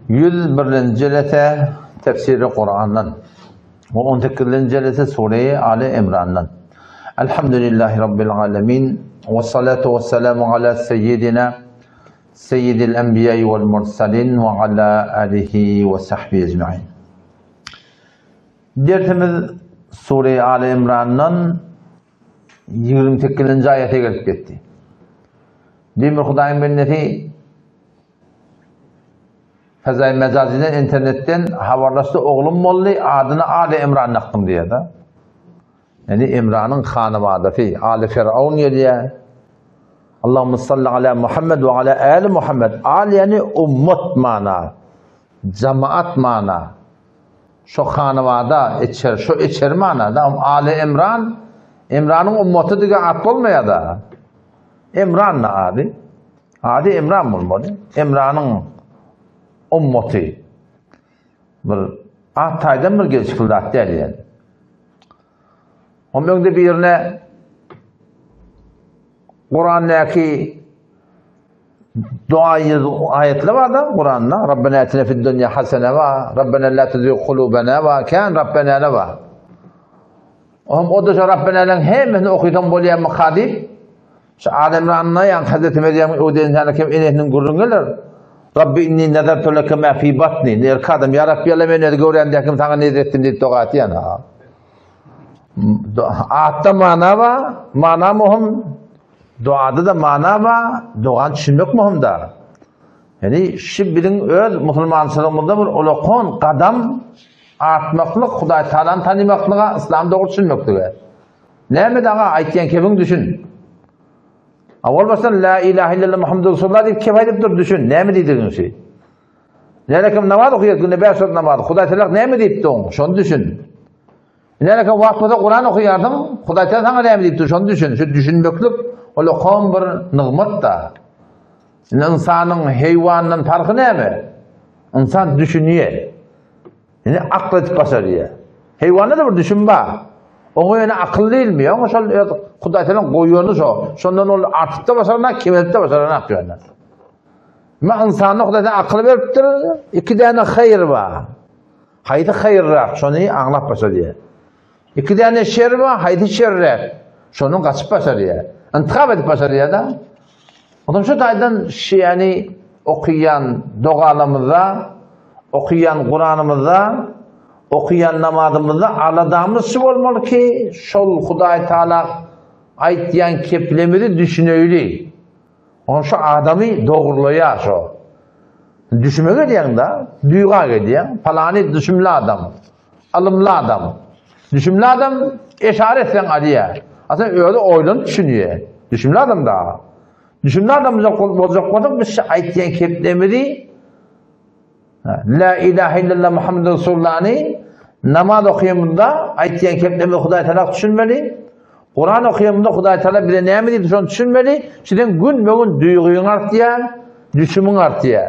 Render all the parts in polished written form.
101. Celete tefsiri Kur'an'dan ve 18. Celete Sure-i Ali İmran'dan. Elhamdülillahi Rabbil alemin ve salatu ve selamu ala seyyidina seyyidil enbiyayı vel mursalin ve ala alihi ve sahbihi ecma'in. Dertimiz Sure-i Ali İmran'dan 28. ayete gelip gitti. Demir Hudayın benneti Fezai mecaziden, internetten haberleşti. Oğlum molli adını Ali İmran naktım diye de. Yani İmran'ın hanımadı fi Ali Firavun diye. Allahümme salli ala Muhammed ve ala ali Muhammed. Ali yani ummet mana, cemaat mana. Şu hanımada içer, şu içer mana da Ali İmran, İmran'ın ümmeti diye at olmaya da. İmran ne adi? Adi İmran bulmadı. İmran'ın ümmeti. Bir ataydan bir geç kıldak der yani. Onun da bir yerine Kur'an'daki duayı ayetler var da Kur'an'da. Rabbena etine fid dünya hasene ve Rabbena la tuzigh kulubana ve kan Rabbena la ve. O da Rabbena hemen okuydan bolyan mukadib. Şu Adem'le yan Hazreti Meryem'in o denizlerine kim inehinin gurrungeler. Rabbi inni nazartu leke ma fi batni. Der kadem ya Rabbi Allah beni görende kim sana ne ettim diye dua etiyen ha. Atta mana var, mana muhim. Duada da mana var, duan düşünmek muhim da. Yani şibbirin öz Müslümançılığında bir olakon kadam artmaklık, Huday Teala'nı tanımaklığa, İslam doğru düşünmekliğe. Ne mi daha ayetken kevin düşün. Avval baştan la ilahe illallah Muhammed Resulullah deyip kefayet dur düşün. Ne mi dediğin şey? Nelekim namaz okuyor, günde 5 saat namaz. Huday Teala ne mi deyip dur? Şunu düşün. Nelekim vakfada Kur'an okuyardım. Huday Teala sana ne mi deyip dur? Şunu düşün. Şu düşünmeklik öyle kom bir nığmet da. İnsanın heyvanın farkı ne mi? İnsan düşünüyor. Yani akıl etip başarıyor. Heyvanda da bir düşünme. O yani akıl değil mi? Ama şöyle Huday Teala koyuyorsunuz o. Sondan onu artık da başarına, kemelip de başarına yapıyorlar. Ama insanlık Huday Teala akıl veriptir. İki tane hayır var. Haydi hayırrak. Şunu anlap başarıyor. İki tane şer var. Haydi şerrak. Şunu kaçıp başarıyor. İntikam edip başarıyor da. Ondan şu taydan yani okuyan doğalımızda, okuyan Kur'an'ımızda, okuyan namazımızda aladığımız şey olmalı ki şol Huday Teala aytyan keplemiri düşünöylü. Onun şu adamı doğruluya şu. Düşünmeye gidiyen da, duyga gidiyen, falani düşünmeli adam, alımlı adam. Düşünmeli adam eşaretle arıyor. Aslında öyle oylanıp düşünüyor. Düşünmeli adam da. Düşünmeli adam olacak kadar bir şey aytyan keplemiri la ilahe illallah Muhammed Resulullah'ını namaz okuyumunda ayetyen keplemde Huday Teala düşünmeli. Kur'an okuyumunda Huday Teala bile ne mi deyip şunu düşünmeli. Şimdi gün bugün duyğun artıyor, düşünün artıyor.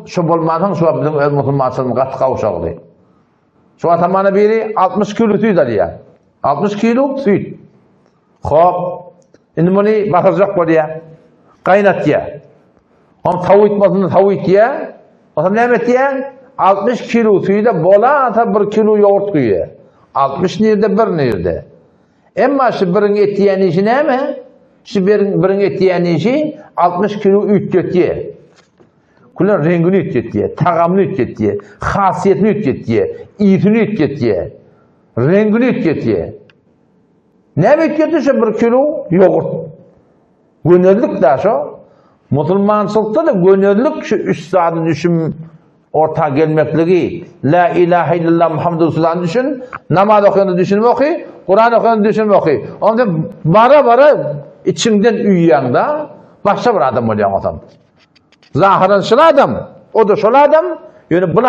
Şu bulmadan şu bizim öz Müslümançılığın katı kavuşağı. Şu atamana biri 60 kilo süt alıyor. 60 kilo süt. Hop. Şimdi bunu bakacak var ya. Kaynat ya. Ama tavuk itmasını tavuk ya. O zaman ne emet ya? 60 kilo suyu da bola ata 1 kilo yoğurt koyuyor. 60 nerede 1 nerede. Ama şu birin etiyen işi ne mi? Şu birin etiyen işi 60 kilo üt götüyor. Kullar rengini üt götüyor. Tagamını üt götüyor. Hasiyetini üt götüyor. İyisini üt götüyor. Rengini üt götüyor. Ne mi üt götüyor şu 1 kilo yoğurt? Gönüllük de şu. Müslümançılıkta da gönüllük şu üstadı düşün orta gelmekliği. La ilahe illallah Muhammed Resulullah'ını düşün. Namaz okuyanı düşünme oku. Kur'an okuyanı düşünme oku. Onda bara içinden üyüyen da başka bir adam oluyor adam. Zahiren şöyle adam. O da şöyle adam. Yani bu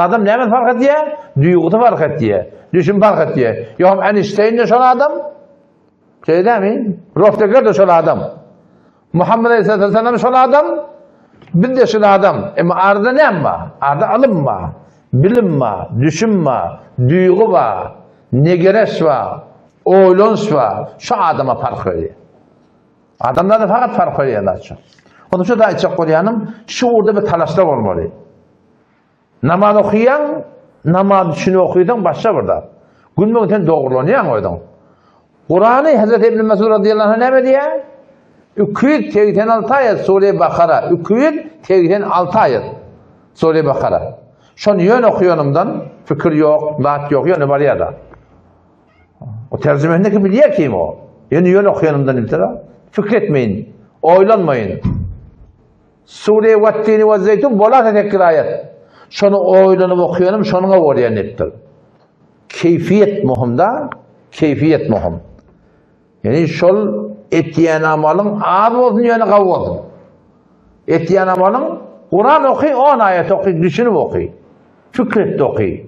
adam ne fark ediyor? Duyguda fark ediyor. Düşün fark ediyor. Yok Einstein de şöyle adam. Şey değil mi? Rofteker de şöyle adam. Muhammed Aleyhisselatü Vesselam şöyle adam, bir de şöyle adam. Ama arada ne var? Arada alım var, bilim var, düşün var, duygu var, negereş var, oylons var. Şu adama fark veriyor. Adamlar da fakat fark veriyorlar. Onu şu da açık koyanım, şu orada bir talaşlar olmalı. Namaz okuyan, namaz düşünü okuydan başla burada. Gülmekten doğrulanıyor oradan. Kur'an'ı Hazreti İbn Mesud radıyallahu anh ne diye? 286 ayet Sure-i Bakara. 286 ayet Sure-i Bakara. Şunu yön okuyanımdan fikir yok, lat yok, yönü var ya da. O tercümendeki biliyor kim o? Yani yön okuyanımdan imtira. Fikretmeyin, oylanmayın. Sure-i Vattini ve Zeytun bola tekkir ayet. Şunu oylanıp okuyanım, şununa uğrayan ettir. Keyfiyet muhimda, keyfiyet muhim. Yani şol etiyen amalın ağır olsun, yönü kavu olsun. Etiyen amalın Kur'an okuy, 10 ayet okuy, düşünüp okuy. Fikret de okuy.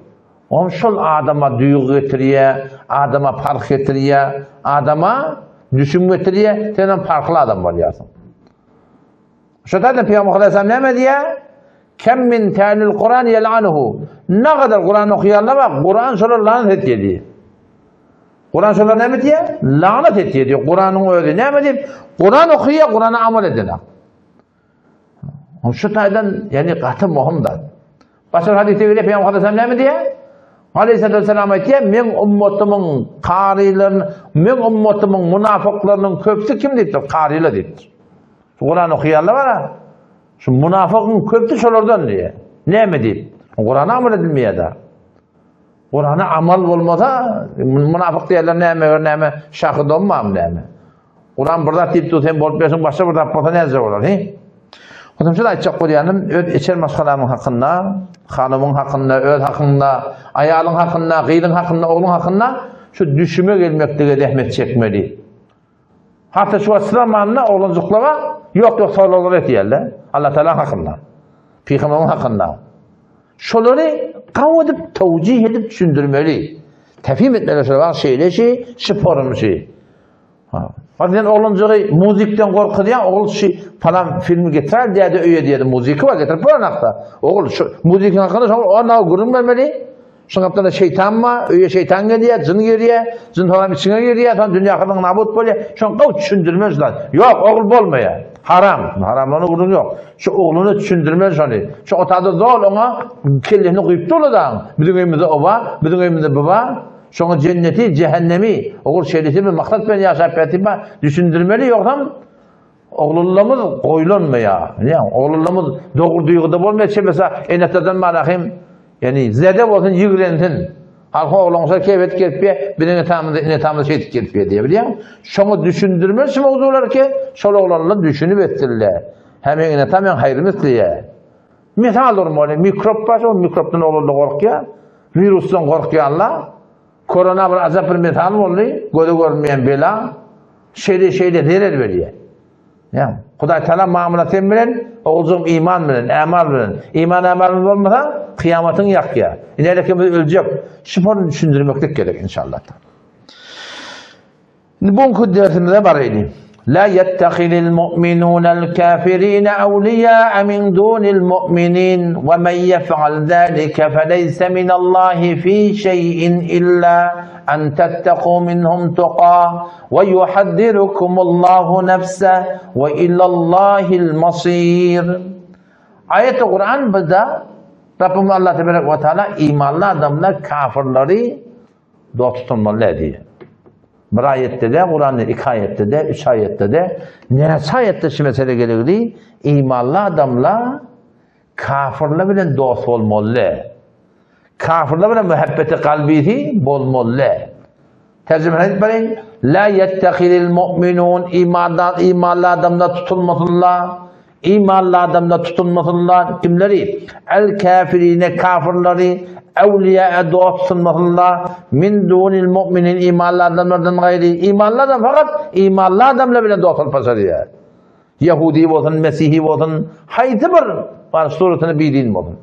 Onun şol adama duygu getiriyor, adama fark getiriyor, adama düşün getiriyor, senden farklı adam var yazın. Şu da Peygamber Aleyhisselam ne diye? Kem min ta'lil Kur'an yel'anuhu. Ne kadar Kur'an okuyanlar bak, Kur'an şöyle lanet ediyor diye. Kur'an şöyle ne diye? Lanet ediyor diyor. Kur'an'ın öyle ne diye? Kur'an okuyor, Kur'an'a amel edin. Şu taydan yani katı muhimdir. Başka hadis-i göre Peygamber Aleyhisselam ne diye? Aleyhisselam diye men ümmetimin qarilerini, men ümmetimin münafıklarının köpsü kim deyiptir? Qariler deyiptir. Kur'an okuyanlar var ha. Şu münafıkın köpsü şolardan diye. Ne mi deyip? Kur'an'a amel edilmeye de. Kur'an'a amal olmasa münafık diyorlar ne mi şahit olmam ne mi? Kur'an burada deyip sen bolup besin başka burada apata ne yazar olur he? Onun için açık koyanım öz içer maskalamın hakkında, hanımın hakkında, öz hakkında, ayalın hakkında, gıylın hakkında, oğlun hakkında şu düşüme gelmekte rahmet çekmeli. Hatta şu İslam'ında oğluncuklara yok sorular etiyorlar. Allah Teala hakkında, Peygamber'in hakkında. Şoları kavudip, tevcih edip düşündürmeli. Tefhim etmeli şöyle bazı şeyler sporun şey. Bazen oğluncuğu müzikten korku diye oğul falan filmi getirer diye de öyle diye de müzik var getirir bu anakta. Oğul şu müzikin hakkında ona görünmemeli. Şundan da şeytan mı? Öyle şeytan geliyor, cin geliyor, cin falan içine geliyor, sonra dünya kadar nabut böyle. Şunu kav düşündürmezler. Yok oğul bolmaya. Haram. Haramlarını vurun yok. Şu oğlunu düşündürmez onu. Şu otada zor ona kelleni koyup dolu da. Bizim evimizde oba, bizim evimizde baba. Şunu cenneti, cehennemi, oğul şeylisi bir maksat ben yaşayıp etime düşündürmeli yoksa oğlunlamız koyulunmuyor. Yani oğlunlamız doğru duyguda olmuyor. Mesela enetlerden marahim yani zede olsun yıgrensin. Halka oğlunsa keyfet gelpiye, bir netamda şey gelpiye diye biliyor musun? Şunu düşündürmez mi oldular ki? Şöyle oğlanlar düşünüp ettirler. Hemen enetam yan hayır misliye. Misal olur mu? Mikrop var, o mikroptan oğlunla korkuyor. Virüsten korkuyor Allah. Korona bir azap bir misal mı oluyor? Gözü görmeyen bela. Şeyde neler veriyor? Yani Huday Teala mamulat bilen, oğulcum iman bilen, amal bilen. İman amal olmasa kıyametin yak ya. İlerikimiz ölecek. Şifonu düşündürmeklik gerek inşallah. Bugünkü dersimizde var idi. La yettehilil mu'minunel kafirine evliya min dunil mu'minin ve men yef'al zâlike feleyse minallahi fî şey'in illa en tettekû minhum tuqâ ve yuhaddirukumullahu nefse ve illallahil masîr. Ayet-i Kur'an burada Rabbimiz Allah Tebarek ve Teala imanlı adamlar kafirleri dost tutmalı diye. Bir ayette de, Kur'an'ın 2 ayette de, 3 ayette de, neyse ayette şu mesele gelir imanlı adamla kafirle bile dost olmalı. Kafirle bile muhabbeti kalbihi bolmalı. Tercüme etmeyin. La yettehilil mu'minun imanlı adamla tutulmasınlar. İmanlı adamla tutulmasınlar. Kimleri? El kafirine kafirleri evliya'ya dost sunmasınlar. Min dunil mu'minin imanlı adamlardan gayri. İmanlı adam fakat imanlı adamla bile dost olmasa diye. Yahudi olsun, Mesih'i olsun, haydi bir var suretini bildiğin olsun.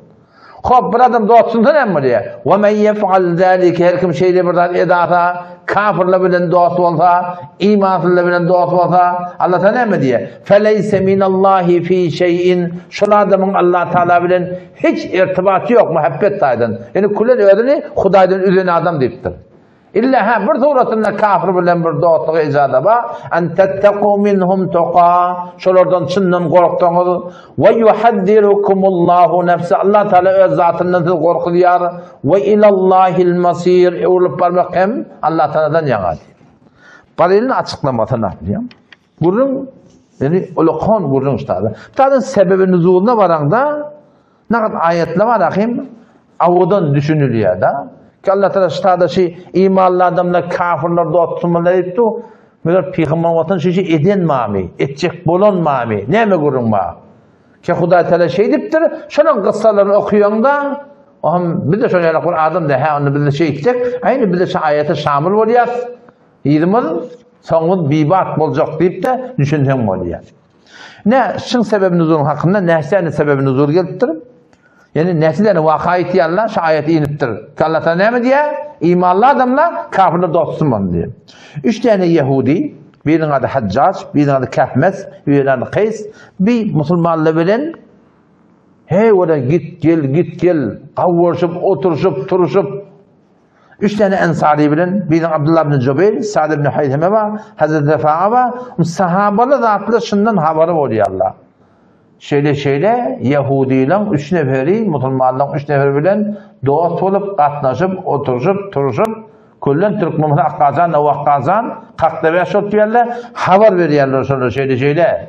Hop bir adam dost sunsa ne mi diye? Ve men yef'al zâlike her kim şeyle birden edata kafirle bilen dost olsa, imansızla bilen dost olsa Allah Teala ne mi diye? Feleyse minallahi fi şeyin şu adamın Allah Teala bilen hiç irtibatı yok muhabbet taydan. Yani kullen ödeni Hudaydan üzerine adam deyiptir. İlla ha bir suratında kafir bilen bir do'atlygy ijada ba, an tattaqu minhum tuqa. Şolardan çyndan gorkdaňyz we yuhaddirukumullahu nafsa. Allah Taala öz zatyndan gorkudýar we ilallahil masir. Ulup barmak hem Allah Taala'dan ýaňady. Paralelin açıklamasyna diýem. Gurrun yani ulaqan gurrun ustady. Taýdan sebebi nuzuluna baranda nagat ayetler var ahim awadan düşünülýär da. Allah Teala ştada şey imanlı adamlar kafirler do'atmalar etdi. Meger peýgamber watan şeýle eden mami, etjek bolan mami, näme gurunma? Ki Huda Teala şey dipdir, şonuň gyssalarını okuýanda, ohm bir de şoňa Kur'an'da da ha onu bir de şey etjek, aýny bir de şu ayete şamil bolýar. Ýylmyl soňun bibat boljak diýip de düşünsen bolýar. Ne şun sebebini nuzul hakynda näçe sebebini nuzul gelipdir? Yani nesillerini vaka etiyanlar şu ayeti iniptir. Allah Teala näme diýär? İmanlı adamlar kafirler dostumman diye. 3 tane Yahudi, birinin adı Haccac, birinin adı Kahmes, birinin adı Qays, bir Müslümanlar bilen hey oda git gel, kavuruşup, oturuşup, turuşup 3 tane Ensari bilen, birinin Abdullah ibn Cübeyr, Sa'd ibn Haythame var, Hazreti Refa'a var, sahabalar zatlar şundan habari bolýarlar. Şeýle Yahudiýiň 3 neferi, Müslümanlaryň 3 neferi bilen do'at bolup, gatnaşyp, oturuşup, turuşup, kullan Türkmenler Akkazan, Waqqazan, Qaqtabiýa şotýarlar, habar berýärler şolar şeýle.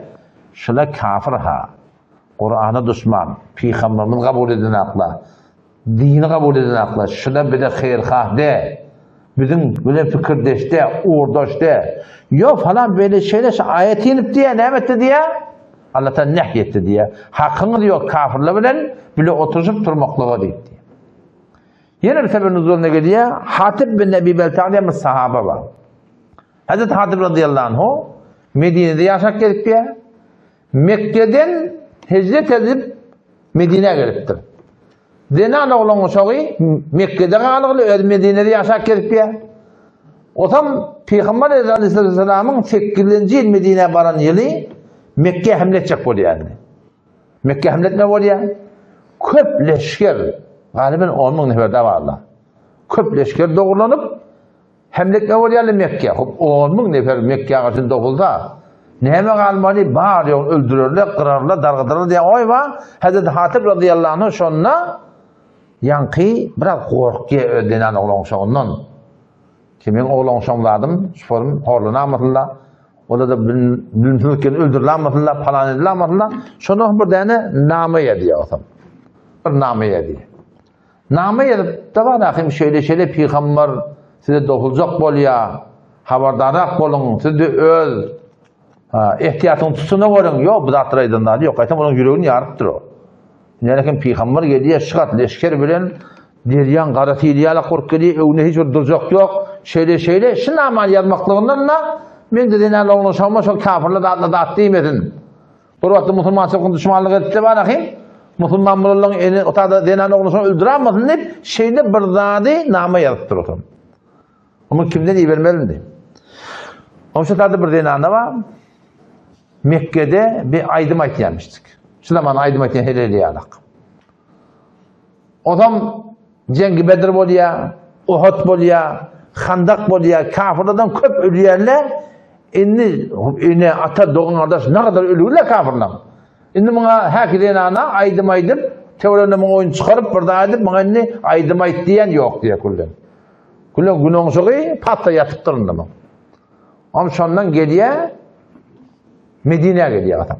Şular kafir ha. Qur'ana düşman, peýgamberimiz kabul eden akla, dini kabul eden akla, şular bile haýyrhah de. Bizim böyle fikirdeşde, uğurdaşda. Yo falan böyle şeyler ayet inip diye, nämetdi diye Allah Teala nehyetdi diye. Hakkınız yok kafirler bilen bile oturup durmaklığa deyip diye. Yine bir sebebi nuzuluna geliyor. Hatib bin Ebi Belta'a diye bir sahaba var. Hazreti Hatib radıyallahu anhu Medine'de yaşak gelip diye Mekke'den hicret edip Medine'ye geliptir. Denan oğlan uşağı Mekke'de kalıqlı Medine'de yaşak gelip diye. O tam Peygamber Aleyhisselam'ın 8. yıl Medine'ye baran yılı Mekke hamletjek bolýar. Mekke hamletme bolýar. Köp leşker, galiben 10 000 nefer barlar. Köp leşker dogulanyp hamletme bolýar Mekke. 10 000 nefer Mekke gaçyn dogulsa, näme galmany bar ýok öldürerler, qırarlar, dargıdırlar diýen oý var. Hazreti Hatib radıyallahu anh şonna ýanky biraz gorky ödenen oglan şondan. Kimin oglan şonladım, şorum horlana amytlar. Ola da bilintirken öldürülenmediler, falan edilenmediler. Şonu bir tane name ediyor o zaman. Bir name ediyor. Name edip de var akim şöyle peygamber size dokulacak bolýar, habardarak bolun, size öz ihtiyatyny tutuna görün. Yok bu da atraydınlar. Yok aytam onun yüreğini yarıptır o. Nälekin peygamber gelýär, şygat leşker bilen deryan gara tiliýala kork gelýär, öwne hiç bir durjak yok. Şeýle şu namal yazmaklygyndan men de dinan oğlanşama şu kafirler da atdymedin. Bir wagt musulman çokun düşmanlyk etdi bar ahim. Musulman bolanlaryň eni otada dinan oğlanşama öldüremezin dep şeýle bir zady nama ýazypdyr otam. Ama kimden iyi bermelindi? Şu tadı bir dinanda var. Mekke'de bir aydım aytýarmışdyk. Şu zaman aydım aytýan heleli ýalak. Otam Cengi Bedir bolýar, Uhud bolýar, Handak bolýar, kafirlerden köp ölýärler. Indi ata doğun kardeş ne kadar ölüyorlar kafirler. Indi bana hakikaten ana aydım teoremden oyun çıkarıp burada edip bana indi aydım diyen yok diye kullan. Kullan günün soğuğu patta yatıp durun da. Ama şondan geliyor Medine'ye geliyor adam.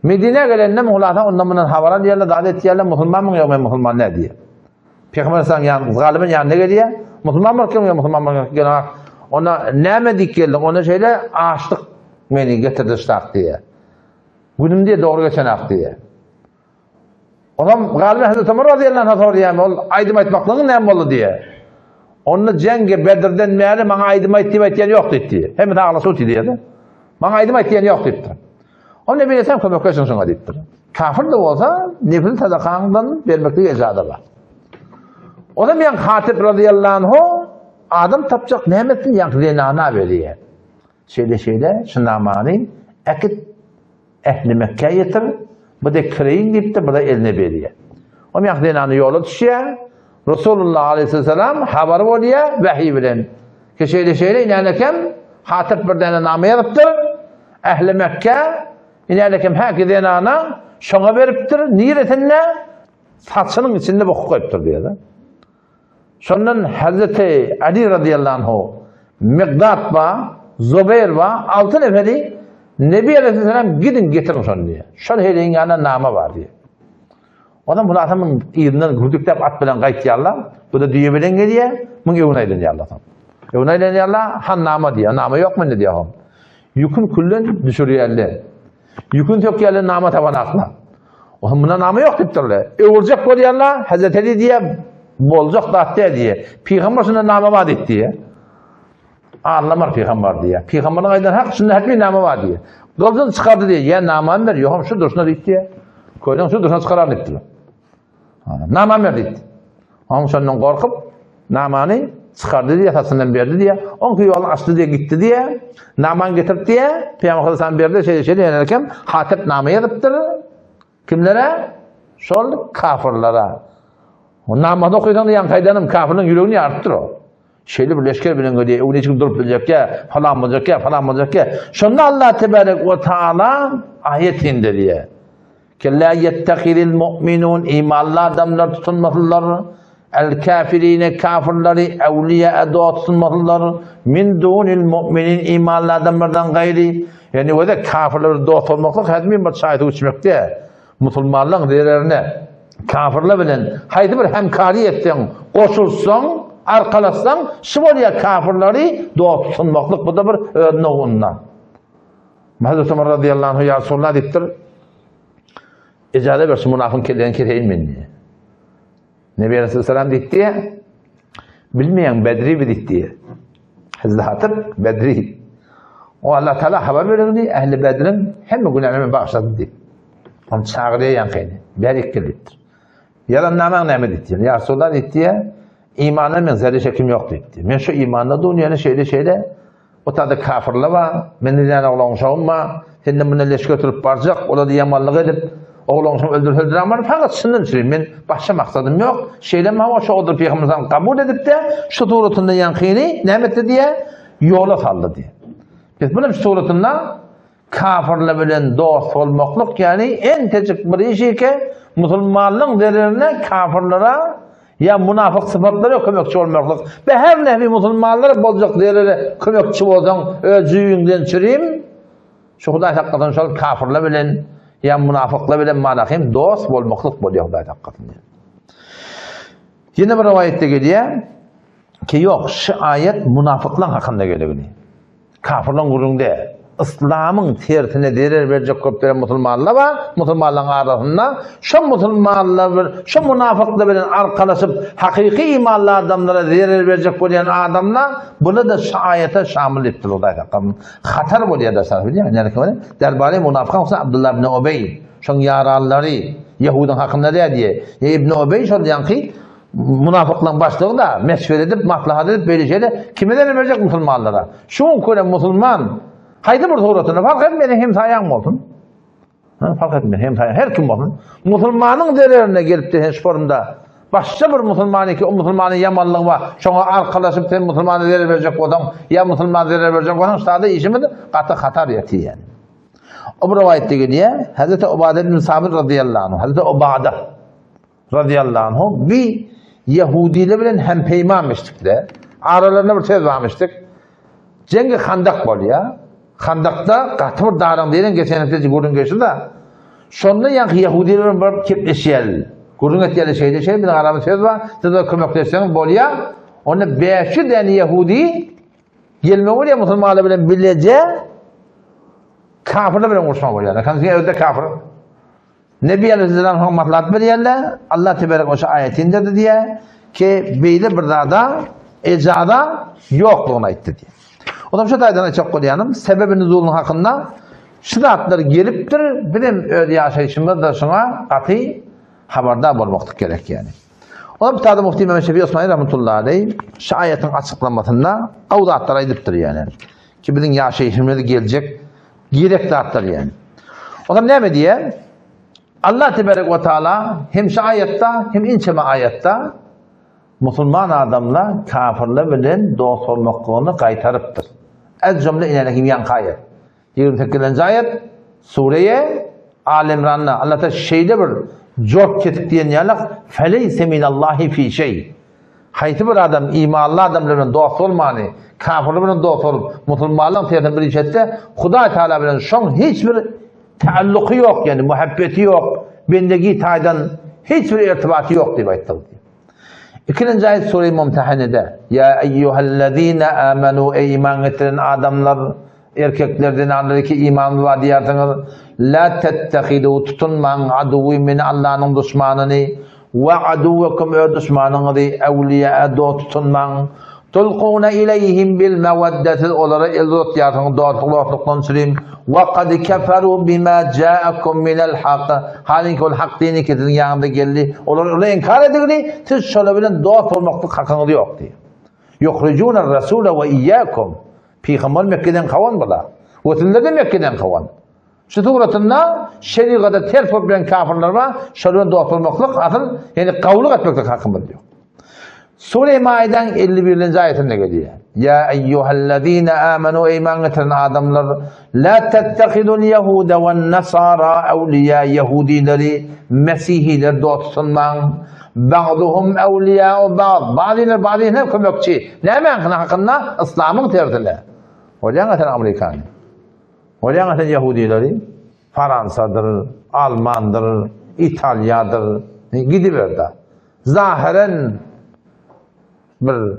Medine'ye gelende Mevla'dan ondan bundan havaran yerler davet yerler Müslüman mı yok mu Müslüman ne diye. Peygamber sen yani galiben yanına geliyor. Müslüman mı yok mu Müslüman mı geliyor. Ona näme dik geldi? Ona şeýle açlyk meni getirdi şart diye. Günümde doğru geçen ak diye. Adam galiba Hazreti Ömer radıyallahu anh sorýan ol aydım aytmaklygyň näme boldy diye. Onu Cengi Bedir'den meýle maňa aydım aýtýan ýok diýdi. Hem de agla sut diýdi. Maňa aydım aýtýan ýok diýdi. Onu bilesem kömekleşin şoňa diýdi. Kafir de bolsa nefil sadaqaňdan bermeklik ejady bar. Adam ýa Hatib radıyallahu anh adam tapacak nimetin yankıdığına veriyor. Şöyle şunamani akit ehli Mekke'ye yetir. Bu da kireyin deyip de bu da eline veriyor. O yankıdığına yola düşüyor. Resulullah aleyhisselam haber oluyor vahiy bilen. Ki şeyle inanırken Hatip bir tane namı yazıptır. Ehli Mekke inanırken herkese inana şona veriptir. Niyetinle saçının içinde bokuk koyuptur diye de. Şondan Hazreti Ali radıyallahu anh Mikdad var, Zübeyir var, 6 neferi Nebi Aleyhisselam gidin getirin şunu diye. Şöyle heyleyin yanına nama var diye. Adam bunu adamın iyilinden güdüklep at bilen kayıtıyarlar. Bu da düğü bilen geliyor. Bunu evunayla diyarlar. Evunayla diyarlar. Han nama diyor. Nama yok mu ne diyor? Yükün kullun düşürüyorlar. Yükün çok yerler nama taban akla. Buna nama yok deyiptirler. Olacak bu diyarlar. Hazreti Ali diye bolacak da attı diye. Peygamber şuna nama var deyip diye. Anlamar peygamber diye. Peygamberin aydan hak sünnet bir nama var diye. Golden çıkardı diye. Ya naman ver. Yok şu duruşuna deyip diye. Koydan şu duruşuna çıkarar deyiptiler. Naman ver deyip. Onun senden korkup namanı çıkardı diye tasından verdi diye. On ki yolun açtı diye gitti diye. Naman getirdi diye. Peygamber sen verdi şeyle yanarken Hatip namı yazıptır. Kimlere? Şol kafirlere. O namada okuysan da yan kaydanım kafirin yüreğini arttır o. Şeyli bir leşker bilen diye. O neçik durup bilecek ya. Falan olacak ya. Falan olacak ya. Şunda Allah Tebarek ve Teala ayet indi diye. Ki la yettekiril mu'minun imanlı adamlar tutunmalılar. El kafirine kafirleri evliya doğa tutunmalılar. Min dunil mu'minin imanlı adamlardan gayri. Yani o da kafirleri doğa tutulmaklık hadmin bir şahit uçmak diye. Musulmanlığın değerlerine kafirle bilen haydi bir hemkari etsen, koşulsan, arkalassan, şıbolya kafirleri doğa tutunmaklık bu da bir ödüne onunla. Hazreti Ömer radıyallahu anh ya Resulullah deyiptir. İcade versin münafın kellerini kereyin min diye. Nebi Aleyhisselam deyip diye, bilmeyen Bedri bir deyip diye. Hazreti Hatip Bedri. O Allah Teala haber verir diye, Ehli Bedrin hem günahlarını bağışladı diye. Onu çağırıya yankaydı. Berik kilittir. Yalan naman ne mi deyip ya Resulullah deyip diye, imanla men zerre şekim yok deyip diye. Men şu imanla dünyanın şeyle, o tadı kafirle var, men neden oğlan uşağım var, senden bunu leş götürüp baracak, o da yamanlık edip, oğlan uşağım öldürüldüren var, fakat şundan söyleyeyim, men başka maksadım yok, şeyle ma o şudur Peygamber'den kabul edip de, şu tuğrutunda yankayını, ne etti diye, yola saldı diye. Biz bunun şu tuğrutunda, kafirle bilen dost olmaklık yani en tecik bir işi ki, Müslümanlığın değerlerine kafirlere, ya münafık sıfatları kömekçi olmaklık. Ve her nevi Müslümanlara bolacak değerleri kömekçi olsan, özüyünden çürüyüm. Şu Huday hakikaten şöyle kafirle bilen, ya münafıkla bilen manakim dost olmaklık boluyor Huday hakikaten. Yine bir rivayette geliyor ki yok, şu ayet münafıklar hakkında geliyor. Kafirlerin gururunda. İslam'ın tertine değer verecek köpleri Müslümanlar var. Müslümanların arasında şu Müslümanlar, şu münafıkla bilen arkalaşıp hakiki imanlı adamlara değer verecek olan adamlar bunu da şu ayete şamil ettiler o da. Hatar oluyor da sana biliyor musun? Derbali münafıklar olsa Abdullah ibn Ubey, şun yaralları Yahudun hakkında diye. İbn Ubey şu yankı münafıkların başlığı da meşvere edip, maslahat edip böyle şeyler kime değer verecek Müslümanlara? Şun köle Müslüman haydi bir suratını fark etmeyin hem sayan mı olsun? Fark etmeyin hem sayan her kim olsun? Müslümanın değerlerine gelip de hiç formda başka bir Müslümanı ki o Müslümanın yamanlığı var. Şuna arkalaşıp sen Müslümanı değer verecek olan ya Müslümanı değer verecek olan sadece işimiz katı hatar yetiyor yani. O bir rivayette geliyor. Hazreti Ubade bin Sabit radıyallahu anh. Hazreti Ubade radıyallahu anh bir Yahudiyle bilen hem peymanmıştıklar. Aralarına bir söz vermiştik. Cengi Handak oluyor. Handakta katır dağın diyen geçen hafta gurun geçti da. Sonra yani Yahudilerin bir kepleşiyel. Gurun etiyeli şey bir Arap söz var. Siz de kömekleşseniz bolya. Onu 5 tane Yahudi gelme oluyor Müslümanlar bilen bilece kafirle bilen konuşma oluyor. Kanka evde kafir. Nebi Aleyhisselam matlat veriyorlar. Allah Tebarek o ayetinde de diye ki böyle bir dağda ecada yokluğuna itti diye. O zaman şu daydan açık koyanım, sebebi nüzulun hakkında şu zatları geliptir, benim öyle yaşayışımda da şuna katı haberdar olmaklık gerek yani. O zaman bir tane Mufti Mehmet Şefi Osmani rahmetullahi aleyh, şu ayetin açıklamasında o zatlara ediptir yani. Ki bizim yaşayışımda da gelecek, gerek zatlar yani. O zaman ne diye? Allah Tebarek ve Teala hem şu ayette hem inçeme ayette Musulman adamlar kafirler bilen dost olmaklarını kaytarıptır. Ez cümle inenekim yankayet. 28. ayet sureye Al-İmran'la Allah ta şeyde bir çok ketik diyen yerler feleyse minallahi fi şey. Hayti bir adam imanlı adamların dost olmanı, kafirler bilen dost olup Musulmanlığın tiyatını bir işette Huday Teala bilen şon hiçbir taalluku yok, yani muhabbeti yok. Bendeki taydan hiçbir irtibatı yok diye ayettir. İkinci ayet Sure-i Mumtehane'de ya eyyühellezine amenu ey iman getiren adamlar, erkeklerden anladaki imanlı var diyerseniz la tettehidu tutunman aduvi min Allah'ın düşmanını ve aduvekum ö düşmanını evliya do tutunman tulquna ileyhim bil meveddeti olara elzot yarsın doğruluktan süreyim ve kad keferu bima ca'akum minel hak halin ol hak dini ki yanında geldi olara inkar edildi siz şöyle bilen dost olmaklık hakkınız yok diye yukhrijuna rasule ve iyyakum Peygamber Mekke'den kavan bula ve sizler de Mekke'den kavan şu tuğratında şeriatda terfop bilen kafirler var şöyle dost olmaklık asıl yani kavluk etmeklik hakkımız diyor. Sure-i Maide'den 51. ayetinde geliyor. Ya eyyühellezine amenu iman getiren adamlar la tettehidul yehude ve nasara evliya Yahudileri Mesihiler dost tutman ba'duhum evliya o bazıları kömekçi. Ne hemen hakkında İslam'ın terdiler. Olayan getiren Amerikan. Olayan getiren Yahudileri Fransa'dır, Alman'dır, İtalya'dır. Gidiverdi. Zahiren bir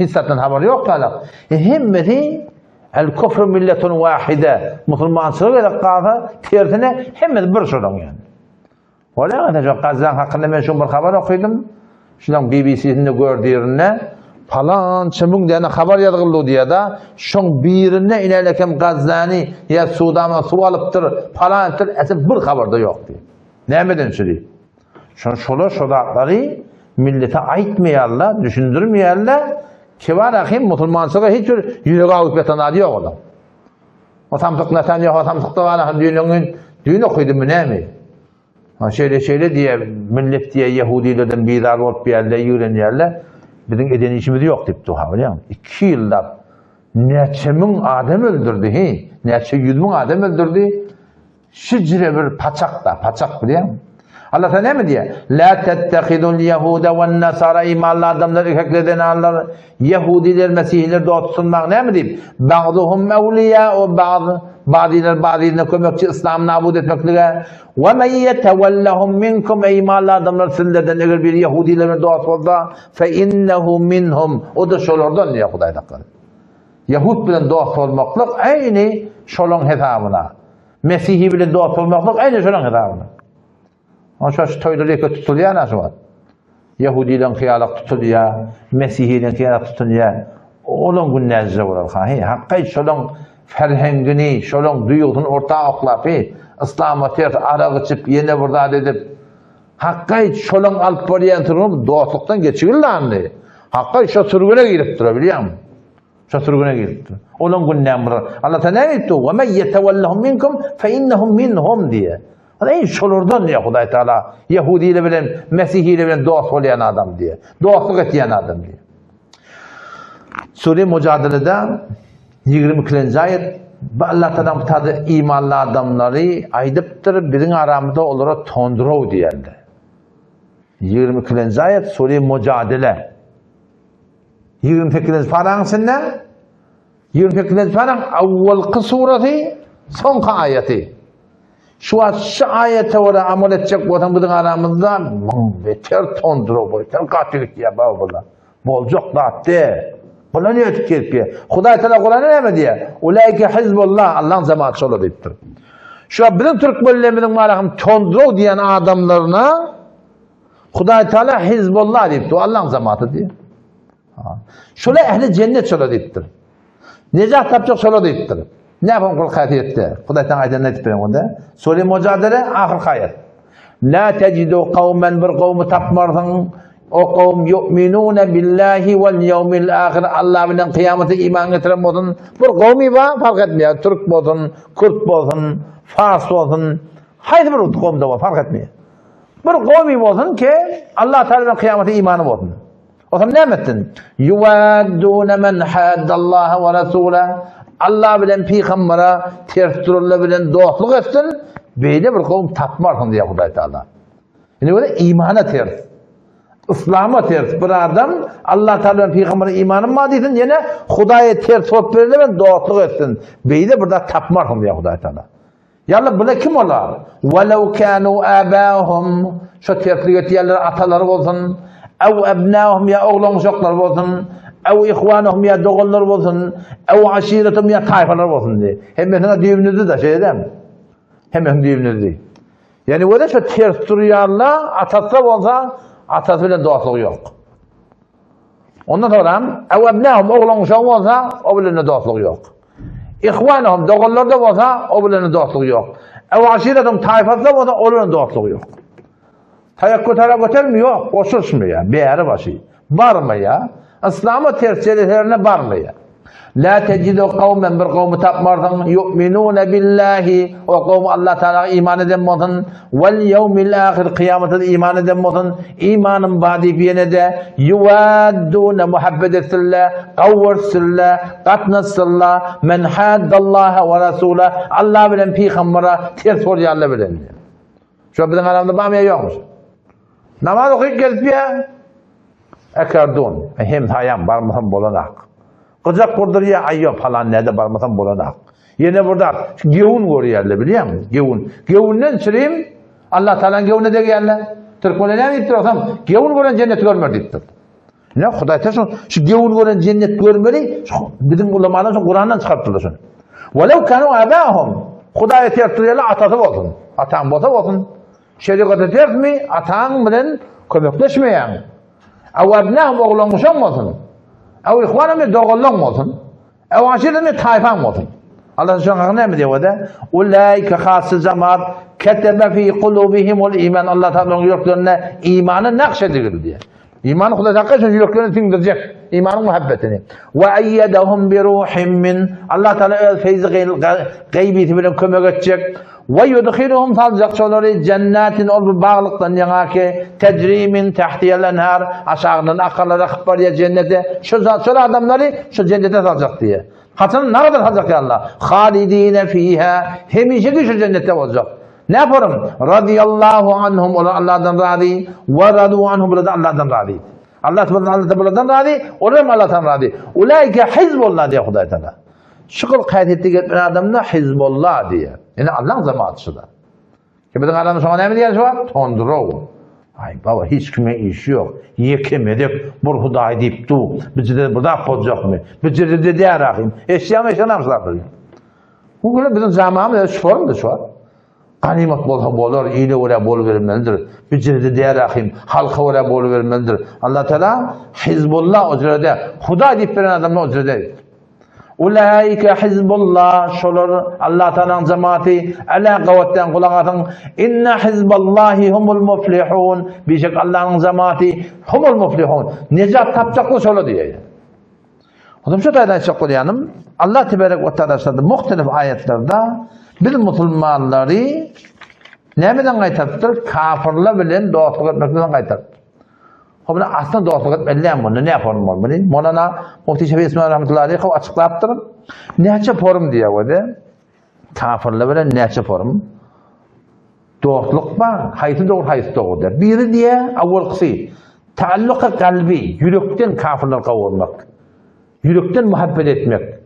hissattan haber yok da himmeti el kufr milletun vahide Müslümançılık ile kafa tertine himmet bir sorun yani. Wala da Gazan hakkında ben şu bir haber okudum. Şundan BBC'de gördüğünde falan çımın diye haber yazıldı diye da şun birine ilerlekem Gazani ya Sudan'a su alıptır falandır asıl bir haber de yok diye. Nemeden söyleyeyim. Şunu şodakları millete aytmayarlar, düşündürmeyarlar. Ki var akım Müslümançılığa hiç yüreği alıp yatanadı yok adam. O tamtık Netanyahu, o tamtıkta var düğün okuydu mu ne mi? Şöyle diye millet diye Yahudilerden bidar olup bir yerle yürüyenlerle bizim edeni işimiz yok deyip duha biliyor musun? 2 yıllar neçemin adam öldürdü, neçe yüzmin adam öldürdü. Şicre bir paçak biliyor musun? Allah Teala ne mi diye? La tettehidul yehude ve nasara imanlı adamlar erkeklerden alırlar. Yahudiler, Mesihler doğrultusundan ne mi diyeyim? Bazıhum evliya o bazılarına kömekçi İslam nabud etmekle. Ve men yetevellahum minkum imanlı adamlar sizlerden eğer bir Yahudilerin doğrultusundan fe innehu minhum o da şolardan diye Huday takar. Yahud bilen dost olmaklık aynı şolun hesabına. Mesih'i bilen dost olmaklık aynı şolun hesabına. Şu toyları tutuluyor nasıl var? Yahudi'den kıyarak tutuluyor, Mesih'den kıyarak tutuluyor. Onun gün nezle olur. Hakkı şolun ferhengini, şolun duyuğun ortağı oklapı, İslam'a ters ara geçip yine burada edip, hakkı şolun alıp borayan durumu doğusluktan geçirirler. Hakkı şu sürgüne girip durur biliyor musun? Şu sürgüne girip durur. Onun gün nemre. Allah Teala ne etti? وَمَنْ يَتَوَلَّهُمْ مِنْكُمْ فَاِنَّهُمْ مِنْهُمْ diye. En şolurdan diye Huday Teala Yahudi ile bilen, Mesih ile bilen dost olayan adam diye. Dostluk eten adam diye. Sure-i Mücadele'de 22. ayet Allah Teala tadı imanlı adamları aydıptır bizim aramızda olarak tondurov diyendi. 22. ayet Sure-i Mücadele. 28. Faransında 28. Farang avval sureti son ayeti. Şu ayete orada amel edecek olan bizim aramızda beter tondurov, beter kaçırık ya baba. Bolcuk da de. Buna niye tükürüyor? Huday Teala Kur'an'ı ne mi diye? Ulaike hizbullah Allah'ın cemaati şöyle deyiptir. Şu bizim Türk bölümümüzün malakım tondurov diyen adamlarına Huday Teala hizbullah deyiptir. Allah'ın cemaati diye. Şöyle ehli cennet şöyle deyiptir. Necat tapacak şöyle deyiptir. Ne yapalım kul kayfiyette? Huday Teala ayetine etmiyor onda. Sure-i Mücadele ahir ayet. La tecidu kavmen bir kavmi tapmarsın. O kavm yu'minune billahi vel yevmil ahir. Allah bilen kıyamete iman getiren olsun. Bir kavmi var fark etmiyor. Türk olsun, Kürt olsun, Fars olsun. Haydi bir kavmde var fark etmiyor. Bir kavmi olsun ki Allah Teala'nın kıyamete imanı olsun. O zaman ne ettin? Yuvaddûne men haddallâhe ve rasûle. Allah bilen peygambara ters dururlar bilen dostluk etsin. Böyle bir kavim tapmarsın diye Huday Teala. Yani böyle imana ters. İslam'a ters bir adam Allah Teala'nın peygamberi imanın mı desin yine Huday'a ters olup verirler ben dostluk etsin. Böyle burada tapmarsın diye Huday Teala. Yallah buna kim olar? وَلَوْ كَانُوا آبَاهُمْ şu terslik ettiğyerler ataları olsun. اَوْ اَبْنَاهُمْ ya oğlan uşaklar olsun. اَوْ اِخْوَانُهُمْ ya doğullar olsun. اَوْ aşiretum ya tayfalar olsun diye. Hem mesela düğümünüzü de şey değil mi? Hemen düğümünüzü. Yani böyle şu ters duruyorlar atası olsa atası bile dostluğu yok. Ondan sonra ev ebnâhum oğlan uşağı olsa o bile dostluğu yok. İhvanahum doğullar da olsa o bile dostluğu yok. Ev aşiretum tayfası da olsa o bile dostluğu yok. Tayakkut taraf götürmüyor, koşuşmuyor. Bir yere başı. Barmıyor. İslam'a ters şeylerine barmıyor. La tecidu kavmen bir kavmi tapmarsın yu'minune billahi o kavmi Allah Teala iman eden olsun vel yevmil ahir kıyamete de iman eden olsun imanın badi biyene de yuvaddune muhabbet etsinler kavursunlar katnasınlar men haddallaha ve rasule Allah bilen peygambere ters oluyorlar bilen şu bizim aramda bağmaya yokmuş namaz okuyup gelip ya ekardun hem hayam barmasam bolanak Kızak kurduruyor ayyo falan nerede barmasam bolanak. Yine burada gevun görüyorlar biliyor musun? Gevun. Gevundan süreyim Allah Teala'nın gevunu da geldi. Türkmenler mi ittirsam gevun gören cennet görmedi. Ne Huday Teala şu gevun gören cennet görmeli bizim ulamalar şu Kur'an'dan çıkarttılar şunu. Velev kanu abahum Huday Teala atası olsun. Atan bota olsun. Şeriatı ters mi? Atan bilen kömekleşmeyen. Ev abnahum oğlan uşak olsun. Ev ihvanım doğullan olsun. Ev aşiretim tayfan olsun. Allah Subhanahu ne mi diyor da? Ulaike khası cemaat ketebe fi kulubihimul iman. Allah Teala'nın yüreklerine imanı nakşedilir diye. İmanı Huda Teala yüreklerine sindirecek. İmanın muhabbetini. Ve eyyedehum bi ruhin min. Allah Teala öz feyzi gaybiyeti bilen kömek edecek. Ve yudkhiluhum salacak şoları cennetin ol bağlıktan yana ki tecri tahtiyel enhar aşağıdan akarlara akıp ya cennete şu adamları şu cennete salacak diye. Hasan ne kadar salacak ya Allah? Halidine fiha hemişe şu cennette olacak. Ne yaparım? Radiyallahu anhum Allah'tan razı ve radu anhum Allah'tan razı. Allah Teala'dan razı, onlar Allah'tan razı. Ulaike hizbullah diye Huday Teala. Şükür kaydettik etmeyen adamda hizbullah diye. Yani Allah'ın zamanısı da. Ki bizim adamın sonra ne mi diye şu var? Tondurov. Ay baba hiç kime iş yok. Yekemedik. Bu Huday deyip du. Bizi de burada yapacak mı? Bizi de diye rakayım. Eşyamı yaşanamışlar. Bu böyle bizim zamanımızda şu formda şu var. Ganimet bolur, iyile oraya bol verilmelidir. Bizi diye rakayım. Halka oraya bol verilmelidir. Allah Teala hizbullah üzerinde. Huday deyip veren adamla üzerinde. Ulaike hizbullah şolar Allah Teala'nın cemaati ala kavvetten kulak atın inne hizballahi humul muflihun bişek Allah'ın cemaati humul muflihun necat tapacaklı şolar diye. Oğlum şu taydan çok yanım Allah tebarek ve teala muhtelif ayetlerde bir Müslümanları ne bilen gaytattır kafirler bilen dostluk etmekten gaytattır. Ama aslında dostluk etmeliler bunu ne yapalım bunu? Monana Mufti Şafii İsmail rahmetullahi aleyhi açıklayıptır. Neçe forum diye öyle. Kafirler bilen neçe forum. Dostluk var. Hayatı doğru hayatı doğru der. Biri diye avval kısı. Taalluka kalbi. Yürekten kafirler kavurmak. Yürekten muhabbet etmek.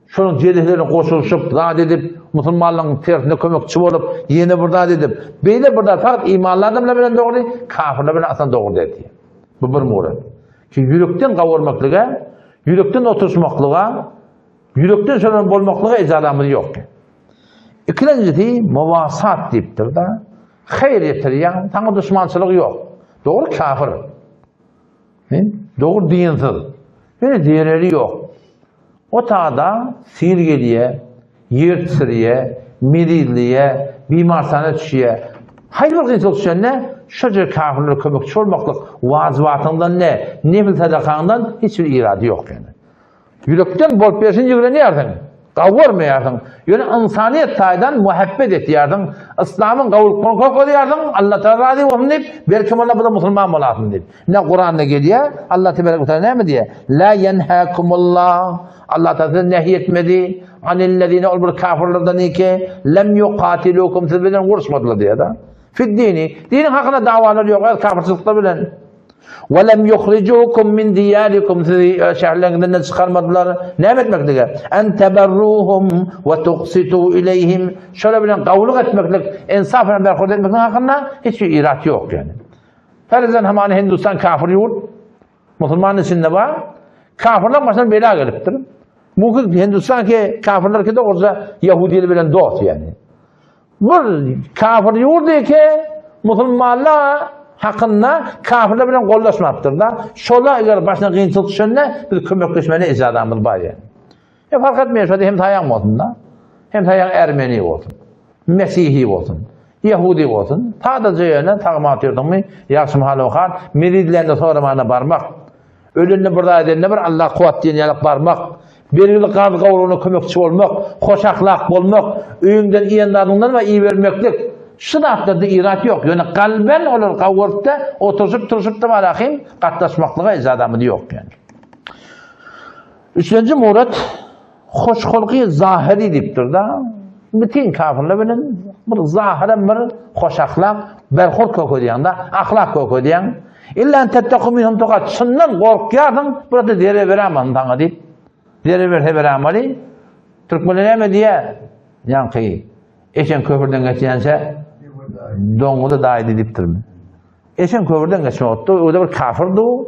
Şunun celihlerini koşuluşup, rahat edip, Müslümanların tersine kömekçi olup, yeni burada edip, böyle burada fakat imanlarla bilen doğru değil, kafirle bilen aslında doğru dedi. Bu bir murat. Çünkü yürekten kavurmaklığa, yürekten oturuşmaklığa, yürekten şöyle bolmaklığa icadamız yok. İkincisi, muvasat deyiptir da, hayır yetiriyor, sana düşmançılık yok. Doğru kafir. Doğru dinsiz. Böyle diğerleri yok. O tağda sirgeliye, yırtsırıya, mirilliye, bimarsana düşüye, hayırlı insan düşüyen ne? Şöyle kafirlere kömekçi olmaklık, vazivatından ne? Nefil sadakandan hiçbir iradı yok yani. Yürekten bol peşin yıkıla ne yerden? Qavurmayarsın. Yani insaniyet taydan muhabbet etiyardın. İslam'ın qavul qurqoq ediyardın. Allah Teala razı olsun deyip, belki bu da Müslüman olasın deyip. Ne Kur'an'da geliyor? Allah Teala ne mi diye? La yenhakumullah. Allah Teala nehy etmedi. Anillezine ol bir kafirlerden ki lem yuqatilukum siz bilen vuruşmadılar diye da. Fid dini. Dinin hakkında davaları yok. Kafirçilikler bilen. وَلَمْ يُخْرِجُوكُمْ مِنْ دِيَارِكُمْ sizi şehirlerinden çıkarmadılar. Ne etmekle? اَنْ تَبَرُّوهُمْ وَتُقْسِتُوا اِلَيْهِمْ şöyle bilen kavuluk etmekle, insafla berhud etmekle hakkında hiçbir irat yok yani. Ferizden hemen Hindistan kafir yurt, Müslümanın içinde var. Kafirler başına bela geliptir. Bugün Hindistan'ki kafirler ki de orada Yahudiyeli bilen dost yani. Bu kafir yurdu ki Müslümanlar hakkında kafirler bilen kollaşmaptır da. Şola eğer başına kıyınçılık düşene bir kömekleşmene icadamız var yani. Fark etmiyor şöyle hem tayan olsun da, hem tayan Ermeni olsun, Mesihi olsun, Yahudi olsun. Tadaca yöne tağmat yurdun mu, yaxşı mahal okar, miridlerinde soramana barmak, ölünü burada edenine bir Allah kuvat diyen yalıp barmak, belirli qaz qavruğuna kömekçi olmak, hoş ahlak olmak, üyünden iyendarından ve iyi vermeklik. Şınaftırda irat yok. Yani kalben olur kavurtta oturup da malahim katlaşmaklığa icadamı yok yani. Üçüncü murat hoşholqi zahiri deyiptir da. Bütün kafirler benim bir zahiren bir hoş ahlak, berhur koku diyen da, ahlak koku diyen. İlla tetteku minhum tokat. Şundan korkuyordun, burada dere veremem sana deyip. Dere veremeli. Türkmenler mi diye? Yankı. Eşen köprüden geçiyense donguda dahi deyiptir mi? Eşen köprüden geçme ottu. O da bir kafirdi o.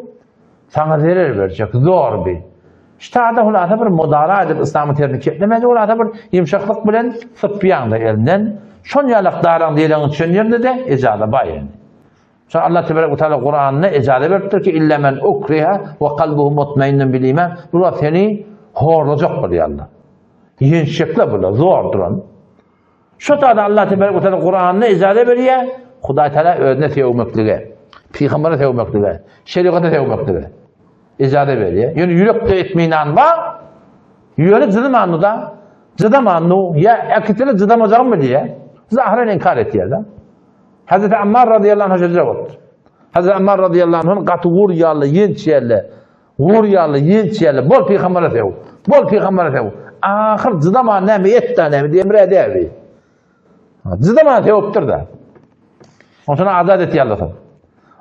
Sana zarar verecek. Zor bir. İşte orada bir modara edip İslam'ı terini ketlemedi. Orada bir yumuşaklık bilen sıppiyan da elinden. Şon yalık daran diyenin düşünürde de ecada bayan. Sonra Allah Teala Kur'an'ına ecada verdir ki illa men ukriha ve kalbuhu mutmainnun bil iman. Bu seni horlayacak bir Allah. Yinşekle böyle zordur onu. Şu tarzda Allah Teala Kur'an'ına icazet veriyor. Huday Teala özüne sevmekliğe, Peygamber'e sevmekliğe, şeriat'a sevmekliğe icazet veriyor. Yani yürekte etmeyinan var. Yüreği zıdamanlı da, zıdamanlı ya akitine zıdamayacağım mı diye zahiren inkar ettiler da. Hazreti Ammar radıyallahu anh sözüne oldu. Hazreti Ammar radıyallahu anh katı vur yağlı, yenç yerli, bol Peygamber'e sev, bol Peygamber'e sev. Ahir zıdaman nemi, et tanemi diye emre edevi. Zıdaman sevuptur da. O sonra azat etti Allah'ım.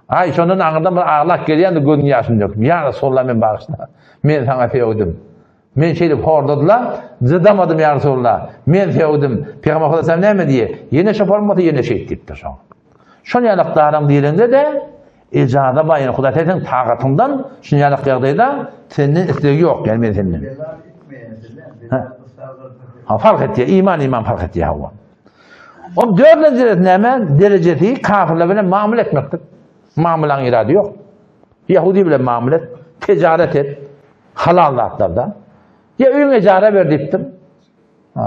Ay şunun ağından bir ağlak geliyen de gözün yaşını döktüm. Ya Resulullah men bağışla. Men sana sevdim. Men şeydi hordadılar. Zıdamadım ya Resulullah. Men sevdim. Peygamber Aleyhisselam ne mi diye. Yine şaparmatı yine şey ettirdi şu an. Şun yanaklarım dilinde de icada bayını Kuday Teala'nın taqatından şun yanak yağdayda senin isteği yok yani men senin. Ha fark etti. İman fark etti ya hava. O dördüncü derecesi kafirle bile mamul etmektir. Mamulan iradı yok. Yahudi bile mamul et, ticaret et, halal zatlarda. Ya öyün ecara ver deyiptir.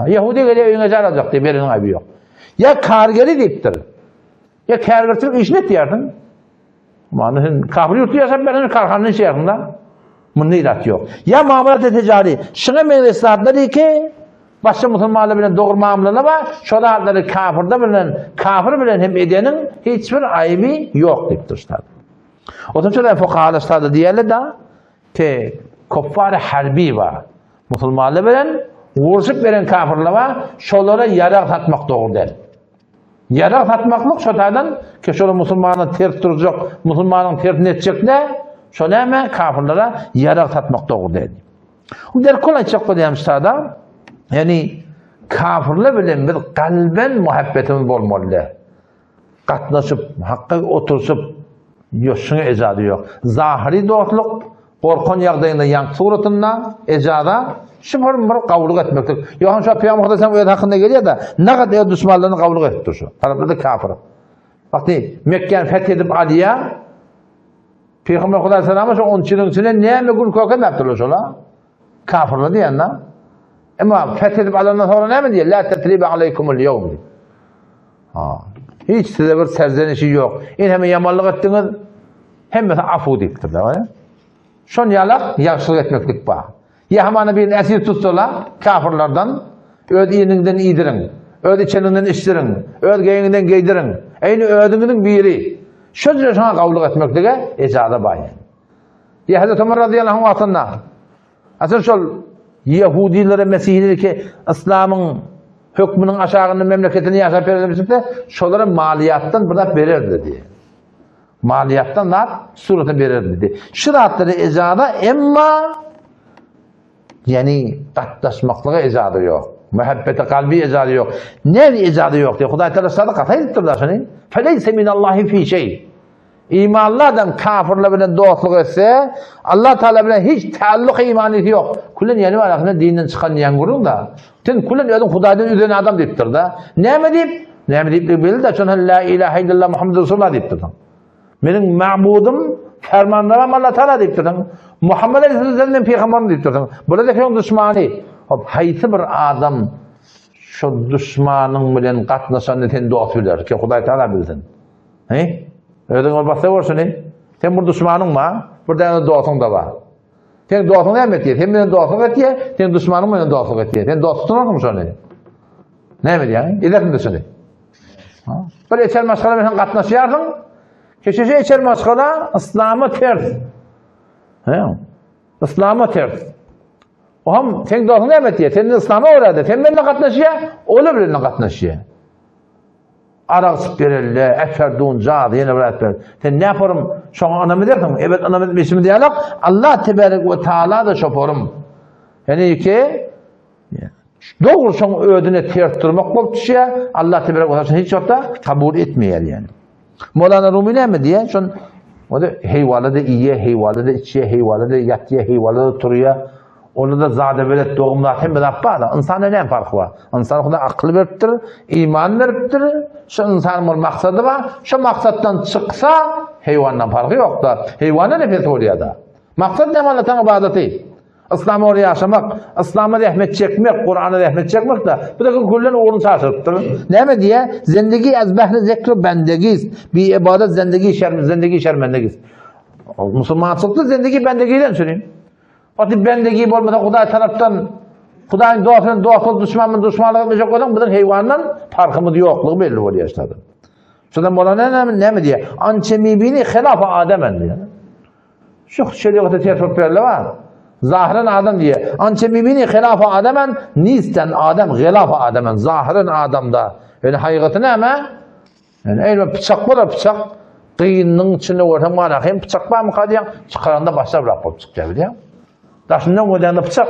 Yahudi geliyor öyün ecara alacak diye birinin ayıbı yok. Ya kargeri deyiptir. Ya kargerçilik işini et diyerdin. Kafir yurtu yaşam benim karhanın şey yakında. Bunun irat yok. Ya mamulat ticari. Şuna meclisatlar değil ki başka Müslümanlar bilen doğru mamulana var. Şoda adları kafir bilen hem edenin hiçbir ayıbı yok deyiptir işte. O zaman şöyle fukahalar diyelim da ki kuffar harbi var. Müslümanlar bilen vuruşup veren kafirler var. Şolara yarak satmak doğru der. Yarak satmaklık şotadan ki şöyle Müslümanın ters duracak, Müslümanın tersini edecek de şöyle hemen kafirlere yarak satmak doğru der. O der kolay çok diyeyim işte. Yani kafirle bilen bir kalben muhabbetimiz olmalı. Katlaşıp, hakka otursup, şuna ecadı yok. Zahiri dostluk, korkun yağdayında yank suratında ecada, şüphir bir kavuluk etmektir. Yohan şu Peygamber Aleyhisselam uyad hakkında geliyor da, ne kadar düşmanlarını kavuluk ettir şu. Taraflarda kafir. Bak değil, Mekke'ni fethedip Ali'ye, Peygamber Aleyhisselam'a şu 10 yılın içinde neye mi gül kokan yaptırıyor şu la? Kafirle diyen la. Ama fethedip Allah'dan sonra ne mi diyor? La tetribe aleykumul yevm diyor. Hiç size bir serzenişi yok. Hem yamanlık ettiniz, hem mesela afu deyiptir. Şun yalak, yaxşılık etmeklik var. Yahmanı birini esir tutsalar kafirlardan öd iyininden iydirin. Öd içeninden içtirin. Öd geyininden giydirin. Eyni ödünün biri. Şöyle şuna kavluk etmektige ecada bayan. Ya Hazreti Ömer radıyallahu anh atında. Asıl şol Yahudilere, Mesihlileri ki İslam'ın hükmünün aşağının memleketini yaşap verilmişse şolara maliyattan burada verir dedi. Maliyattan da surata verir dedi. Şıratları ecada emma yani katlaşmaklığı ecadı yok. Muhabbeti kalbi ecadı yok. Ne ecadı yok diye Huday Teala sadık ataydıktırlar seni. Feleyse minallahi fi şey. İmanlı adam kafirle bile dostluk etse Allah Teala bile hiç taalluk imaniyeti yok. Kullen yani var aklına dininden çıkan yan gurun da. Sen kullen ödün Huday'dan üzerine adam deyiptir da. Ne mi deyip bil de şuna la ilahe illallah Muhammed Resulullah deyiptir. Benim ma'budum fermanlarım Allah Teala deyiptir. Muhammed Aleyhisselam'ın peygamberim deyiptir. Burada da ki düşmanı. Hayti bir adam şu düşmanın bilen katnaşan eten dost bilir ki Huday Teala bilsin. He? Ödün olmazsa varsa ne? Sen burada düşmanın mı? Burada yani dostun da var. Sen dostun ne mi diye? Sen benim dostum et diye, sen düşmanın mı benim dostum et diye? Sen dost tutunar mı sonra? Ne mi diye? Eder mi desene? Böyle içer maskala mesela katnaşıyarsın. Keşişe içer maskala İslam'a ters. İslam'a ters. O ham sen dostun ne mi diye? Sen İslam'a uğradı. Sen benimle katnaşıya, öyle benimle katnaşıya. Arası verirler, eferdun cadı yine bırakır. Sen ne yaparım? Şu an anamı derdim. Evet anamı ismi diyalog. Allah tebarek ve Teala da şoparım. Yani ki doğru şu ödüne terttirmek bolup düşüyor. Allah tebarek ve Teala hiç yokta kabul etmeyer yani. Mevlana Rumi ne mi diye? Şu o da heyvalı da iyiye, heyvalı da içiye, heyvalı da yatıya, heyvalı da turuya. Onu da zade velet doğumlar hem de yapar. İnsana ne farkı var? İnsan ona akıl veriptir, iman veriptir. Şu insanın bir maksadı var. Şu maksattan çıksa hayvandan farkı yok da. Hayvana nefes oluyor da. Maksat ne Allah'ın ibadeti? İslam'ı oraya yaşamak, İslam'a rahmet çekmek, Kur'an'a rahmet çekmek da bu da kullen uğrunu şaşırttır. Ne mi diye? Zindagi az bahri zekri bendegiz. Bir ibadet zindagi şermendegiz. Müslümanlıkta zindagi bendegiden söyleyeyim. Oti bendegi bolmasa Huday taraftan Hudayın doğasını düşmanlık etmeyecek olan bunun hayvandan farkımız yokluğu belli oluyor işte. Şuradan bana ne mi diye? Ançemibini hilaf-ı Adem'en diye. Şu şeriatı tertiplerle var. Zahiren Adem diye. Ançemibini hilaf-ı Adem'en nisten Adem hilaf-ı Adem'en. Zahiren Adem'da. Yani hakikati ne mi? Yani eğer bıçak var bıçak. Kıyının içinde ortam var. Hem bıçak var mı kadiyan? Çıkaranda başta bırakıp çıkacak biliyor musun? Daşından koyduğunda bıçak.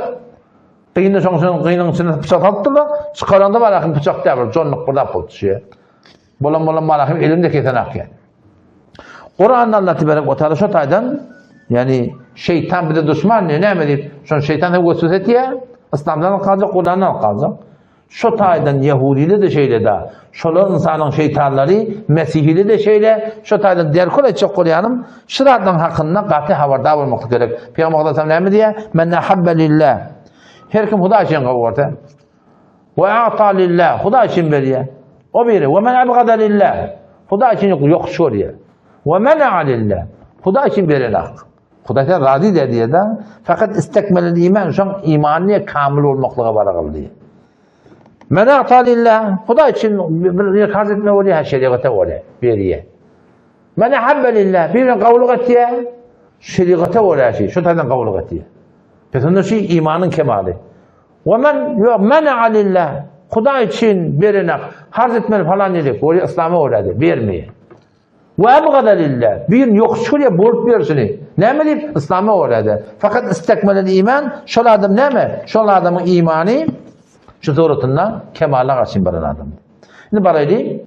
Kıyının içinde bıçak attılar. Çıkaranda var bıçak devir. Canlık burada yapıp düşüyor. Bolan var elinde ketenak yani. Kur'an'da Allah tebarek ve Teala şu taydan yani şeytan bir de düşman ne mi deyip şu şeytan hep gösüz etiye İslam'dan kalacak, Kur'an'dan kalacak. Şu taydan Yahudili de şeyle de şolar insanın şeytanları Mesihili de şeyle şu taydan derkol edecek Kur'an'ım şıratdan hakkında katı havardar olmak gerek. Peygamber Aleyhisselam ne mi diye? Men ahabbe lillah. Her kim Huda için kavurdu. Ve a'ta lillah. Huda için veriyor. O biri. Ve men abgada lillah. Huda için yok şuraya. Ve mena'a lillah. Huda için verilir. Huda için razı dediği de fakat istekmeli iman şu an imanlıya kamil olmaklığa varağıl diye. Men a'ta lillah. Huda için bir karz etme oluyor, her şeriata oluyor. Veriyor. Men ahabbe lillah. Birinin kavluk ettiği şeriata oluyor şey. Şu tarzdan kavluk ettiği. Peşinde şey imanın kemali. Ve mena'a lillah. Huda için birine harz etmeli falan dedik. Oraya İslam'a uğradı. Vermeye. Ve ebgada lillah. Bir yok şuraya bulup versini. Ne mi deyip? İslam'a uğradı. Fakat istekmeli iman. Şol adam ne mi? Şol adamın imanı şu zurutundan kemale karşıyım baran adam. Şimdi baraylı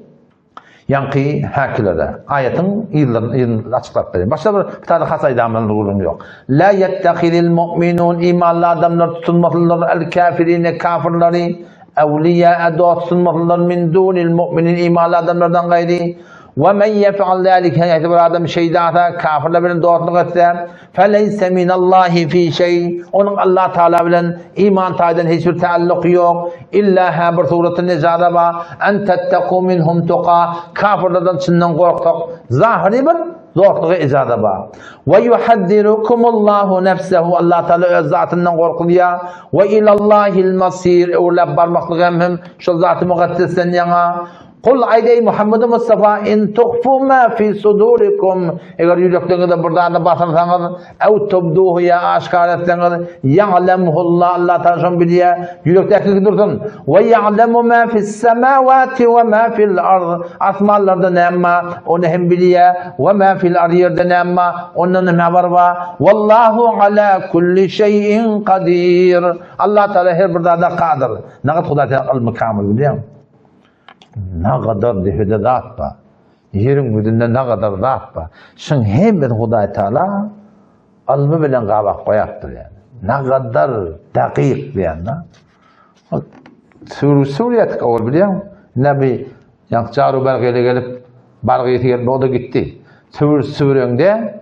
yankı hakilere ayetin yıllarını açıklatayım. Başta bir tane has idamlarının uğrunu yok. La yettehidil mu'minun imanlı adamlar tutulmalılar el kafirine kafirleri evliya dost tutulmalılar min dunil mu'minin imanlı adamlardan gayri وَمَنْ يَفْعَلْ ذَٰلِكَ bir adam şeydata, kafirle bilen doğruluk etse فَلَيْسَ مِنَ اللّٰهِ ف۪ي şey. Onun Allah Teala bilen iman taydan hiçbir taalluk yok. İlla ha bir suratı nezada var. En tettekû minhum tuqa. Kafirlerden çinden korktuk. Zahiri bir zorluğu icada var. Ve yuhaddirukumullahu nefsehu. Allah Teala öz zatından korkuluyor. Ve ilallahil masir. Uğurlap barmaklık hem şu zatı mukaddesten yana. Kul ayday Muhammed Mustafa in tuhfu ma fi sudurikum. Eğer yüreklerinizde burada basarsanız ev tubduhu ya aşkar etseniz ya'lemuhullah Allah Teala biliyor. Yürekteki dursun. Ve ya'lemu ma fis semavati ve ma fil ard. Asmanlarda ne var onu hem biliyor. Ve ma fil ard yerde ne var onun ne var. Vallahu ala kulli şeyin kadir. Allah Teala her burada kadir. Ne kadar Hudadan al-mukamil biliyor musun? Ne kadar defede rahat var. Yerin güdünde ne kadar rahat var. Şun hem bir Huday Teala almı bilen kavak koyaktır yani. Ne kadar dakik yani. Suriyet kavul biliyor musun? Nebi Yankçaru belgeyle gelip bargıyeti gelip o da gitti. Suriye'nde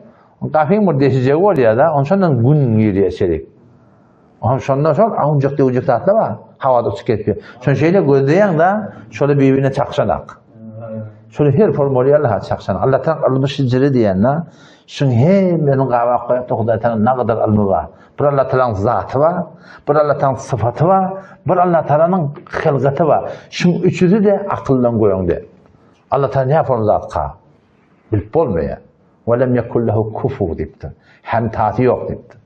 kafin bir deşeceği var ya da onun sonundan gün yürüye çelik. Onun sonundan sonra ucuk tatlı var. Havada uçuk etmiyor. Şöyle şeyle gözleyen de şöyle birbirine çakşanak. Şöyle her formülü Allah'a çakşanak. Allah'tan almış inciri diyen de şun hem benim kavak koyup da Huday'tan ne kadar alımı var. Bir Allah Teala'nın zatı var. Bir Allah Teala'nın sıfatı var. Bir Allah Teala'nın hılgıtı var. Şun üçüzü de akıllan koyun de. Allah Teala ne yapar zatka? Bilip olmuyor. وَلَمْ يَكُلْ لَهُ كُفُوا dipti. Hem taati yok dipti.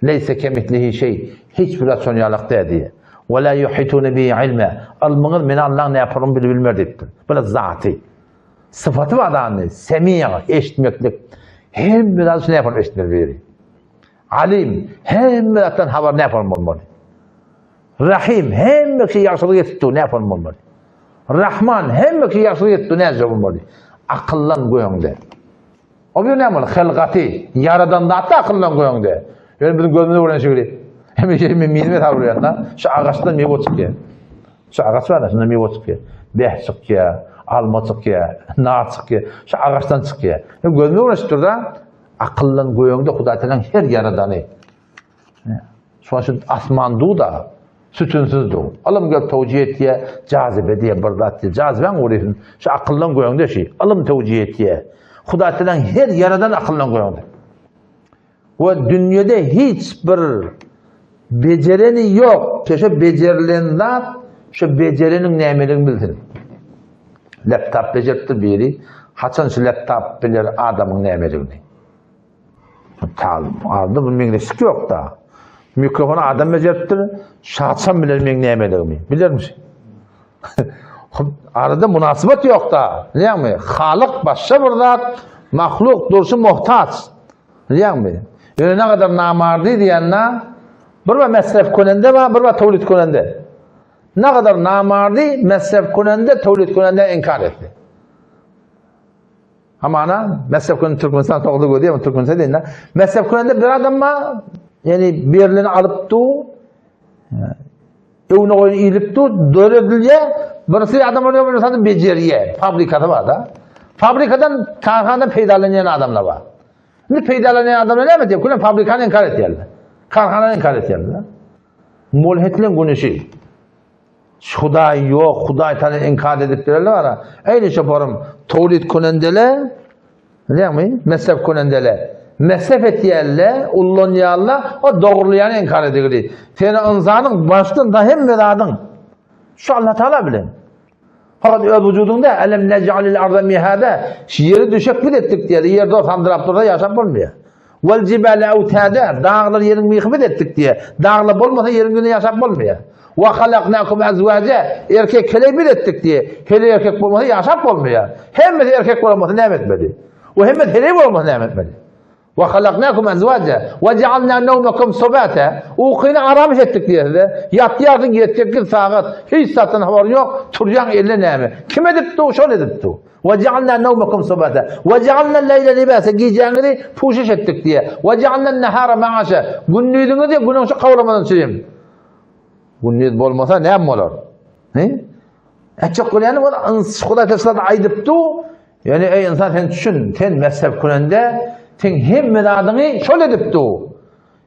Leyse kemitlihi şey. Hiçbir rasyonyalık diye. وَلَا يُحِتُونَ بِهِ عِلْمًا. Almınız beni Allah'ın ne yaparım bilmez dipti. Böyle zatı. Sıfatı var da semiya, eşitmeklik. Hem biraz ne yapar eşitmek biri. Alim, hem birazdan haber ne yapar olmalı. Rahim, hem bir şey yaşlı yetişti ne yapar olmalı. Rahman, hem bir şey yaşlı yetişti ne yapar olmalı. Akıllan koyun de. O bir ne yapmalı? Hılgati, yaradan da hatta akıllan koyun de. Yani bizim gözümüzde vuran şey hem şey miyime tavrı yanına. Şu ağaçtan meyve çıkıyor. Şu ağaç var da şundan meyve çıkıyor. Beh çıkıyor. Alma çıkıyor, nar çıkıyor, şu ağaçtan çıkıyor. Gözüme uğraştır da akıllan koyunda Huday Teala'nın her yaradanı. Şu an şu asmanduğu da sütünsüzdü. Alım gel tevcih et diye cazibe diye bardat diye. Caziben uğrayın. Şu akıllan koyunda şey. Alım tevcih et diye. Huday Teala'nın her yaradan akıllan koyunda. Ve dünyada hiçbir becereni yok. Şu becerilen şu becerinin nimetini bildirin. Laptop beceriptir biri. Haçan şu laptop bilir adamın nimetini. Aldı bunun mengleşik yok da. Mikrofonu adam beceriptir. Şahsan bilir men nimetini. Bilir misin? Arada münasebet yok da. Biliyor musun? Halık başka bir zat, mahluk doğrusu muhtaç. Biliyor musun? Yani ne kadar namardi diyenler bir mesref konende var, bir tevlid konende. Ne kadar namardi, mezhep konende, tevlid konende inkar etti. Ama ana, mezhep konende Türkmenistan toğlu koydu ama Türkmenistan değil. Mezhep konende bir adam var, yani birliğini alıp tu, evine koyun iyilip tu, döredilye, birisi adam oluyor, birisi beceriye, fabrikada var da. Fabrikadan, karhaneden peydalanan adamlar var. Şimdi peydalanan adamlar ne mi? Kulun fabrikanı inkar etti. Karhanı inkar etti. Mulhitlerin konuşuyor. Huday yok, Huday Teala inkar edip derler var. Aynı şey yaparım. Tevlid konendele, biliyor musun? Mezhep konendele. Mezhep etiyelle, ullanyalla, o doğrulayanı inkar edilir. Senin insanın başlığında hem veradın. Şu Allah Teala bilen. Fakat öz vücudunda elem nec'alil arda mihada. Yeri düşek bir ettik diye. Yerde o sandırıp durda yaşam olmuyor. Vel cibale evtada. Dağlar yerin mihbet ettik diye. Dağlar olmasa yerin günü yaşam olmuyor. Ve halaknakum azvaca. Erkek kelebir ettik diye. Hele erkek olmasa yaşam olmuyor. Hem de erkek olmasa ne etmedi. Ve hem de hele olmasa ne etmedi. Ve halaknakum azvaca. Ve cealna nevmekum subata. Uykunu aramış ettik diye de. Yattıyardın yetecek saat. Hiç zaten haber yok. Turcan eline neymi. Kim edipti o? Şöyle edipti o. Ve cealna nevmekum subata. Ve cealna leyle libasa. Giyeceğini puşiş ettik diye. Ve cealna nehara maaşa. Günlüğünü diye günün şu kavramadan söyleyeyim. Gündüz olmasa ne olur? Çok yani Huday Teala aydıptı. Yani ey insan sen düşün, sen mezhep kurende, sen hem meradığı şol edipdi.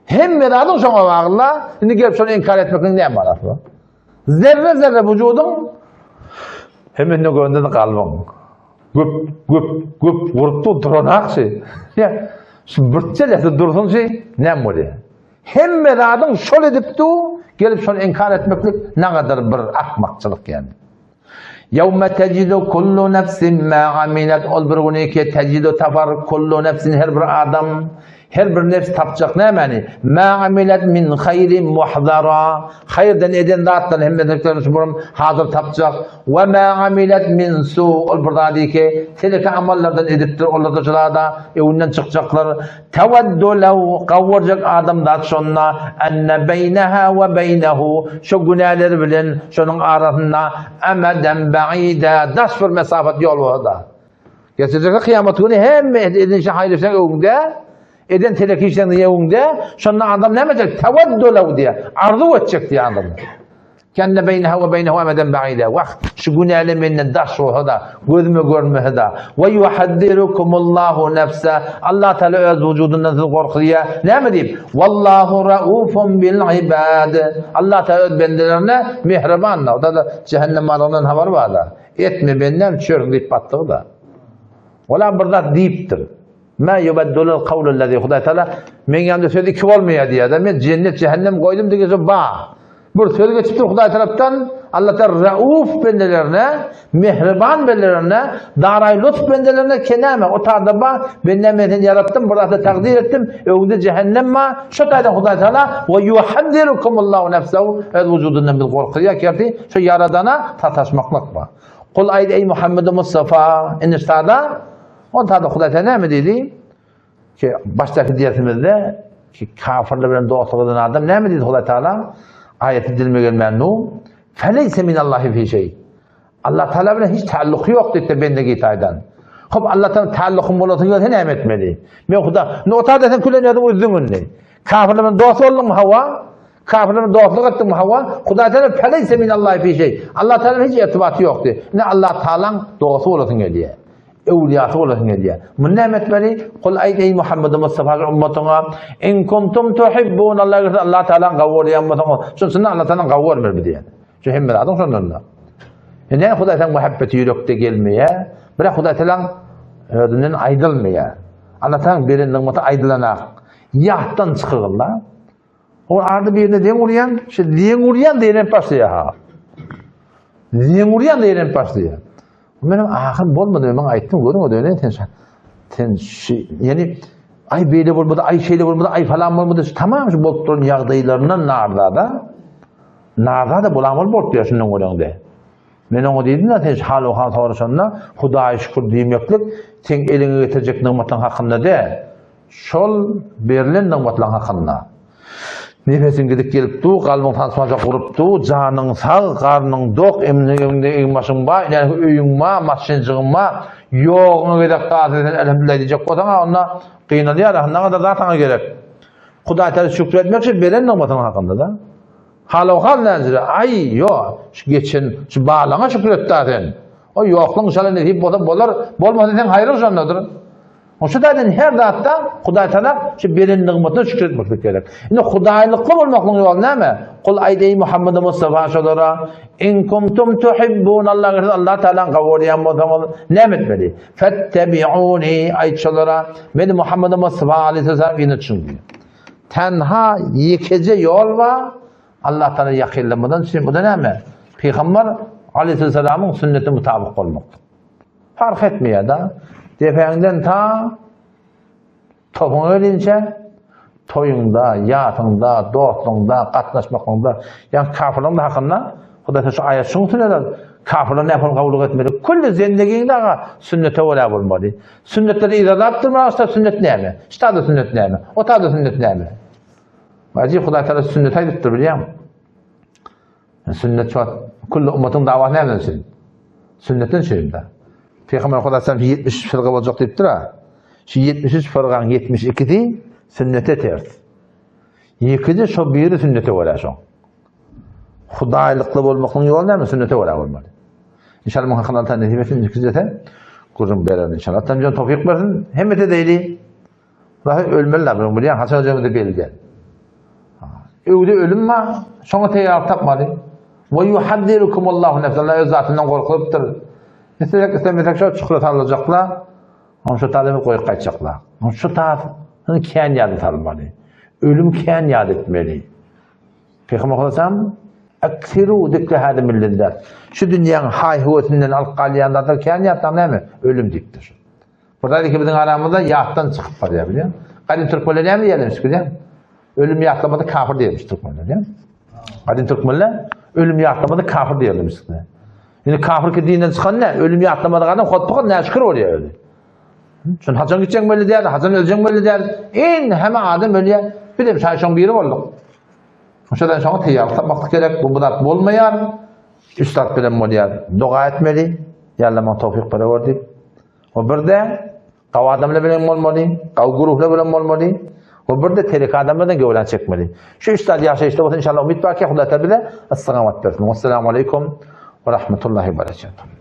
Hem meradığı şoňa bagla, indi gelip şonu inkar etmekden ne manasy var? Zerre zerre vücudun hemen ne göründü kalbin. Güp vurdu duranakçı. Ya şu birçelesi dursun şey ne böyle? Hem meradığı şol edipdi, gelip şonu inkar etmeklik ne kadar bir akmakçılık yani. يوم تجد كل نفس ما عملت البرغنيك تجد تفر كل نفس her bir adam her bir nefs tapacak ne yani ma amilet min hayrin muhdara hayırdan eden zattan hem de hazır tapacak ve ma amilet min su alburdadike teleke amallardan ediptir onlarda evinden çıkacaklar teveddu lev kavuracak adam da sonra enne beyneha ve beynehu şu günahları bilen şunun arasında emeden ba'ide daş bir mesafet yol var da geçecek kıyamet günü hem edin şey hayırlısan önünde eden teleki işten yevunde şonda adam ne diyecek teveddu lev diye arzu edecek diye adam kenne beyneha ve beynehu emeden ba'ide vakt şu günahlı menden daş var da gözümü görme da ve yuhaddirukumullahu nefse Allah Teala öz vücudundan korkuyor ne diyeyim vallahu raufun bil ibad Allah Teala öz bendelerine mihriban o da cehennem arasından haber var da etme benden çörgüp battığı da ola burada deyiptir ma yubaddulul kavlullezî Hudaý Teala men ýa-da sözi iki bolmaýar diýär. Men cennet cehennem goýdum diýse ba. Bir söz geçipdir Hudaý tarapdan Allah Teala rauf bendelerine, mehriban bendelerine, daray lütf bendelerine kename o taýda ba ben nemeden yarattım, burada takdir ettim. Öwde cehennem ma şu taýda Hudaý Teala ve yuhaddirukumullahu nefsehu ez vücudundan bil gorqya kerdi. Şu yaradana tataşmaklık ba. Kul ey Muhammed Mustafa inşaada on taýda Hudaý Teala näme dedi? Ki baştaki diyetimizde ki kafirler bilen dostluk eden adam näme dedi Hudaý Teala? Ayeti dilime gelmenu feleyse minallahi fi şey. Allah Teala bilen hiç taalluk yok dedi bendeki taydan. Hop Allah Teala taallukum bolatyn ýol näme etmeli? Men Huda no taýda sen külenýärdim özüňünde. Kafirler bilen dost boldum hawa? Kafirler bilen dostluk etdim hawa? Hudaý Teala feleyse minallahi fi şey. Allah Teala hiç irtibaty yok dedi. Ne Allah Teala'ň dostu bolatyn gelýär. Evliyatı olasın diye. Bu ne etmeli? Kul ey Muhammed Mustafa ümmetine in kuntum tuhibbun Allah Teala'nın gavur ümmetine. Şundan Allah Teala'nın gavur mer diye. Şu hem adın şundan. Yani Hudaý Teala muhabbeti yürekte gelmeye, bir Hudaý Teala'nın ödünden aydılmaya. Allah Teala'nın birinden mata aydılanak. Yahtan çıkırlar. O arada birine den uryan, şu den uryan diyen başlıyor ha. Den uryan diyen başlıyor. Benim ahim bolmadı men aýtdym görüň o döne sen yani ay beýle bolmadı ay şeýle bolmadı ay falan bolmadı tamam şu bolup duran ýagdaýlaryndan narda bolamal bolup ýa şundan görüňde men oňa diýdim da sen hal o hal soruşanda Hudaýa şükür diýmeklik sen eliňe getirjek nimatyň hakynda de şol berilen nimatlaryň hakynda nefesin gidip gelipdi, kalbin tansmaca kurupdu, canın sağ, karnın dok, emnigimde egmaşın ba, yani öyün ma, maşincığın ma, yoğunu gedek taze eden elhamdülillah diyecek bolsaň, onda kıynalı ya, ne kadar zatana gerek. Hudaý Teala şükretmek için beren nimatın hakında da. Hal nezire, ay yo, şu geçen, şu bağlana şükret zaten. O yoklun inşallah ne bolar, bolmasa sen hayrı şandadır. O şu daýdan her zatda Hudaý Teala şu beren nimatına şükretmek gerek. Indi Hudaýlykly bolmakyň ýoly näme? Kul ey Muhammed Mustafa şolara in kuntum tuhibbun Allah Teala'nın gawriýan bolsaňyz näme etmeli? Fettabi'uni aýtşolara men Muhammed Mustafa aleyhisselam ýene düşündi. Tenha ýekece ýol wa Allah Teala ýakynlamadan şu bu da näme? Peýgamber aleyhisselamyň sünnetine mutabyk bolmak. Fark etmeýär da. Defenden ta topun öğrenince toyunda, yatında, dostluğunda, katlaşmakında yani kafirlerin hakkında Hudaý şu ayet şunu söyler kafirler ne yapalım kabul etmeli kullu zendegiňde sünnete wala bolmaly sünnetleri icra etdirmezse sünnet näme işte da sünnet näme o da sünnet näme Maji Hudaý Teala sünnet aýdypdyr bilýär sünnet şu kullu ummatyň dawaty näme sünnetin şeýinde Peygamber Hudaýsam 70 firqa bolacak diýipdir ha. Şu 73 firqaň 72-si sünnete ters. Ýekide şu biri sünnete bolar Hudaýlykly bolmakyň ýoly näme sünnete bolar bolmaly. İnşallah muhakkak tanıtymyň ikizete Kuzum beren inşallah. Tancan tawfik versin. Hemmete deyli. Daha ölmeliler bunu biliyen. Hasan hocamı da belgen. Öyle ölüm ma. Şoňa teýýar tapmaly. Ve yuhaddirukumullahu nefsen. Allah öz zatından korkulypdyr. İstemesek şu çukurat alacaklar. Onu şu talimi koyup kaçacaklar. Onu şu tarafını kendi yad almalı. Ölüm kendi yad etmeli. Peygamber Aleyhisselam aksiru dikli hadi millinde. Şu dünyanın hayhuvetinden alqaliyanlarda kendi yaddan ne mi? Ölüm diktir. Burada ki bizim aramızda yattan çıkıp var ya biliyor musun? Kadim Türkmenler ne mi diyelim biliyor musun? Ölüm yatlamada kafir diyemiş Türkmenler biliyor musun? Kadim Türkmenler ölüm yatlamada kafir diyelim işte. Yani kafir ki dinden çıkan ne? Ölüm yatlamada kadar kodpukun ne şükür oluyor öyle. Şun hacan gidecek böyle der, hacan ölecek böyle der. En hemen adam böyle bir de şayşon biri olduk. Şuradan sonra teyyar tapmak gerek. Bu budak olmayan üstad bilen moliyar dua etmeli. Yallama tawfik para verdik. O bir de qav adamla bilen olmalı, qav guruhla bilen olmalı. O bir de terik adamlardan gövlen çekmeli. Şu üstad yaşayışta olsa inşallah umid var ki Huda Teala bize as-salamat versin. Vesselamu aleyküm ve rahmetullahi ve berekatuhu.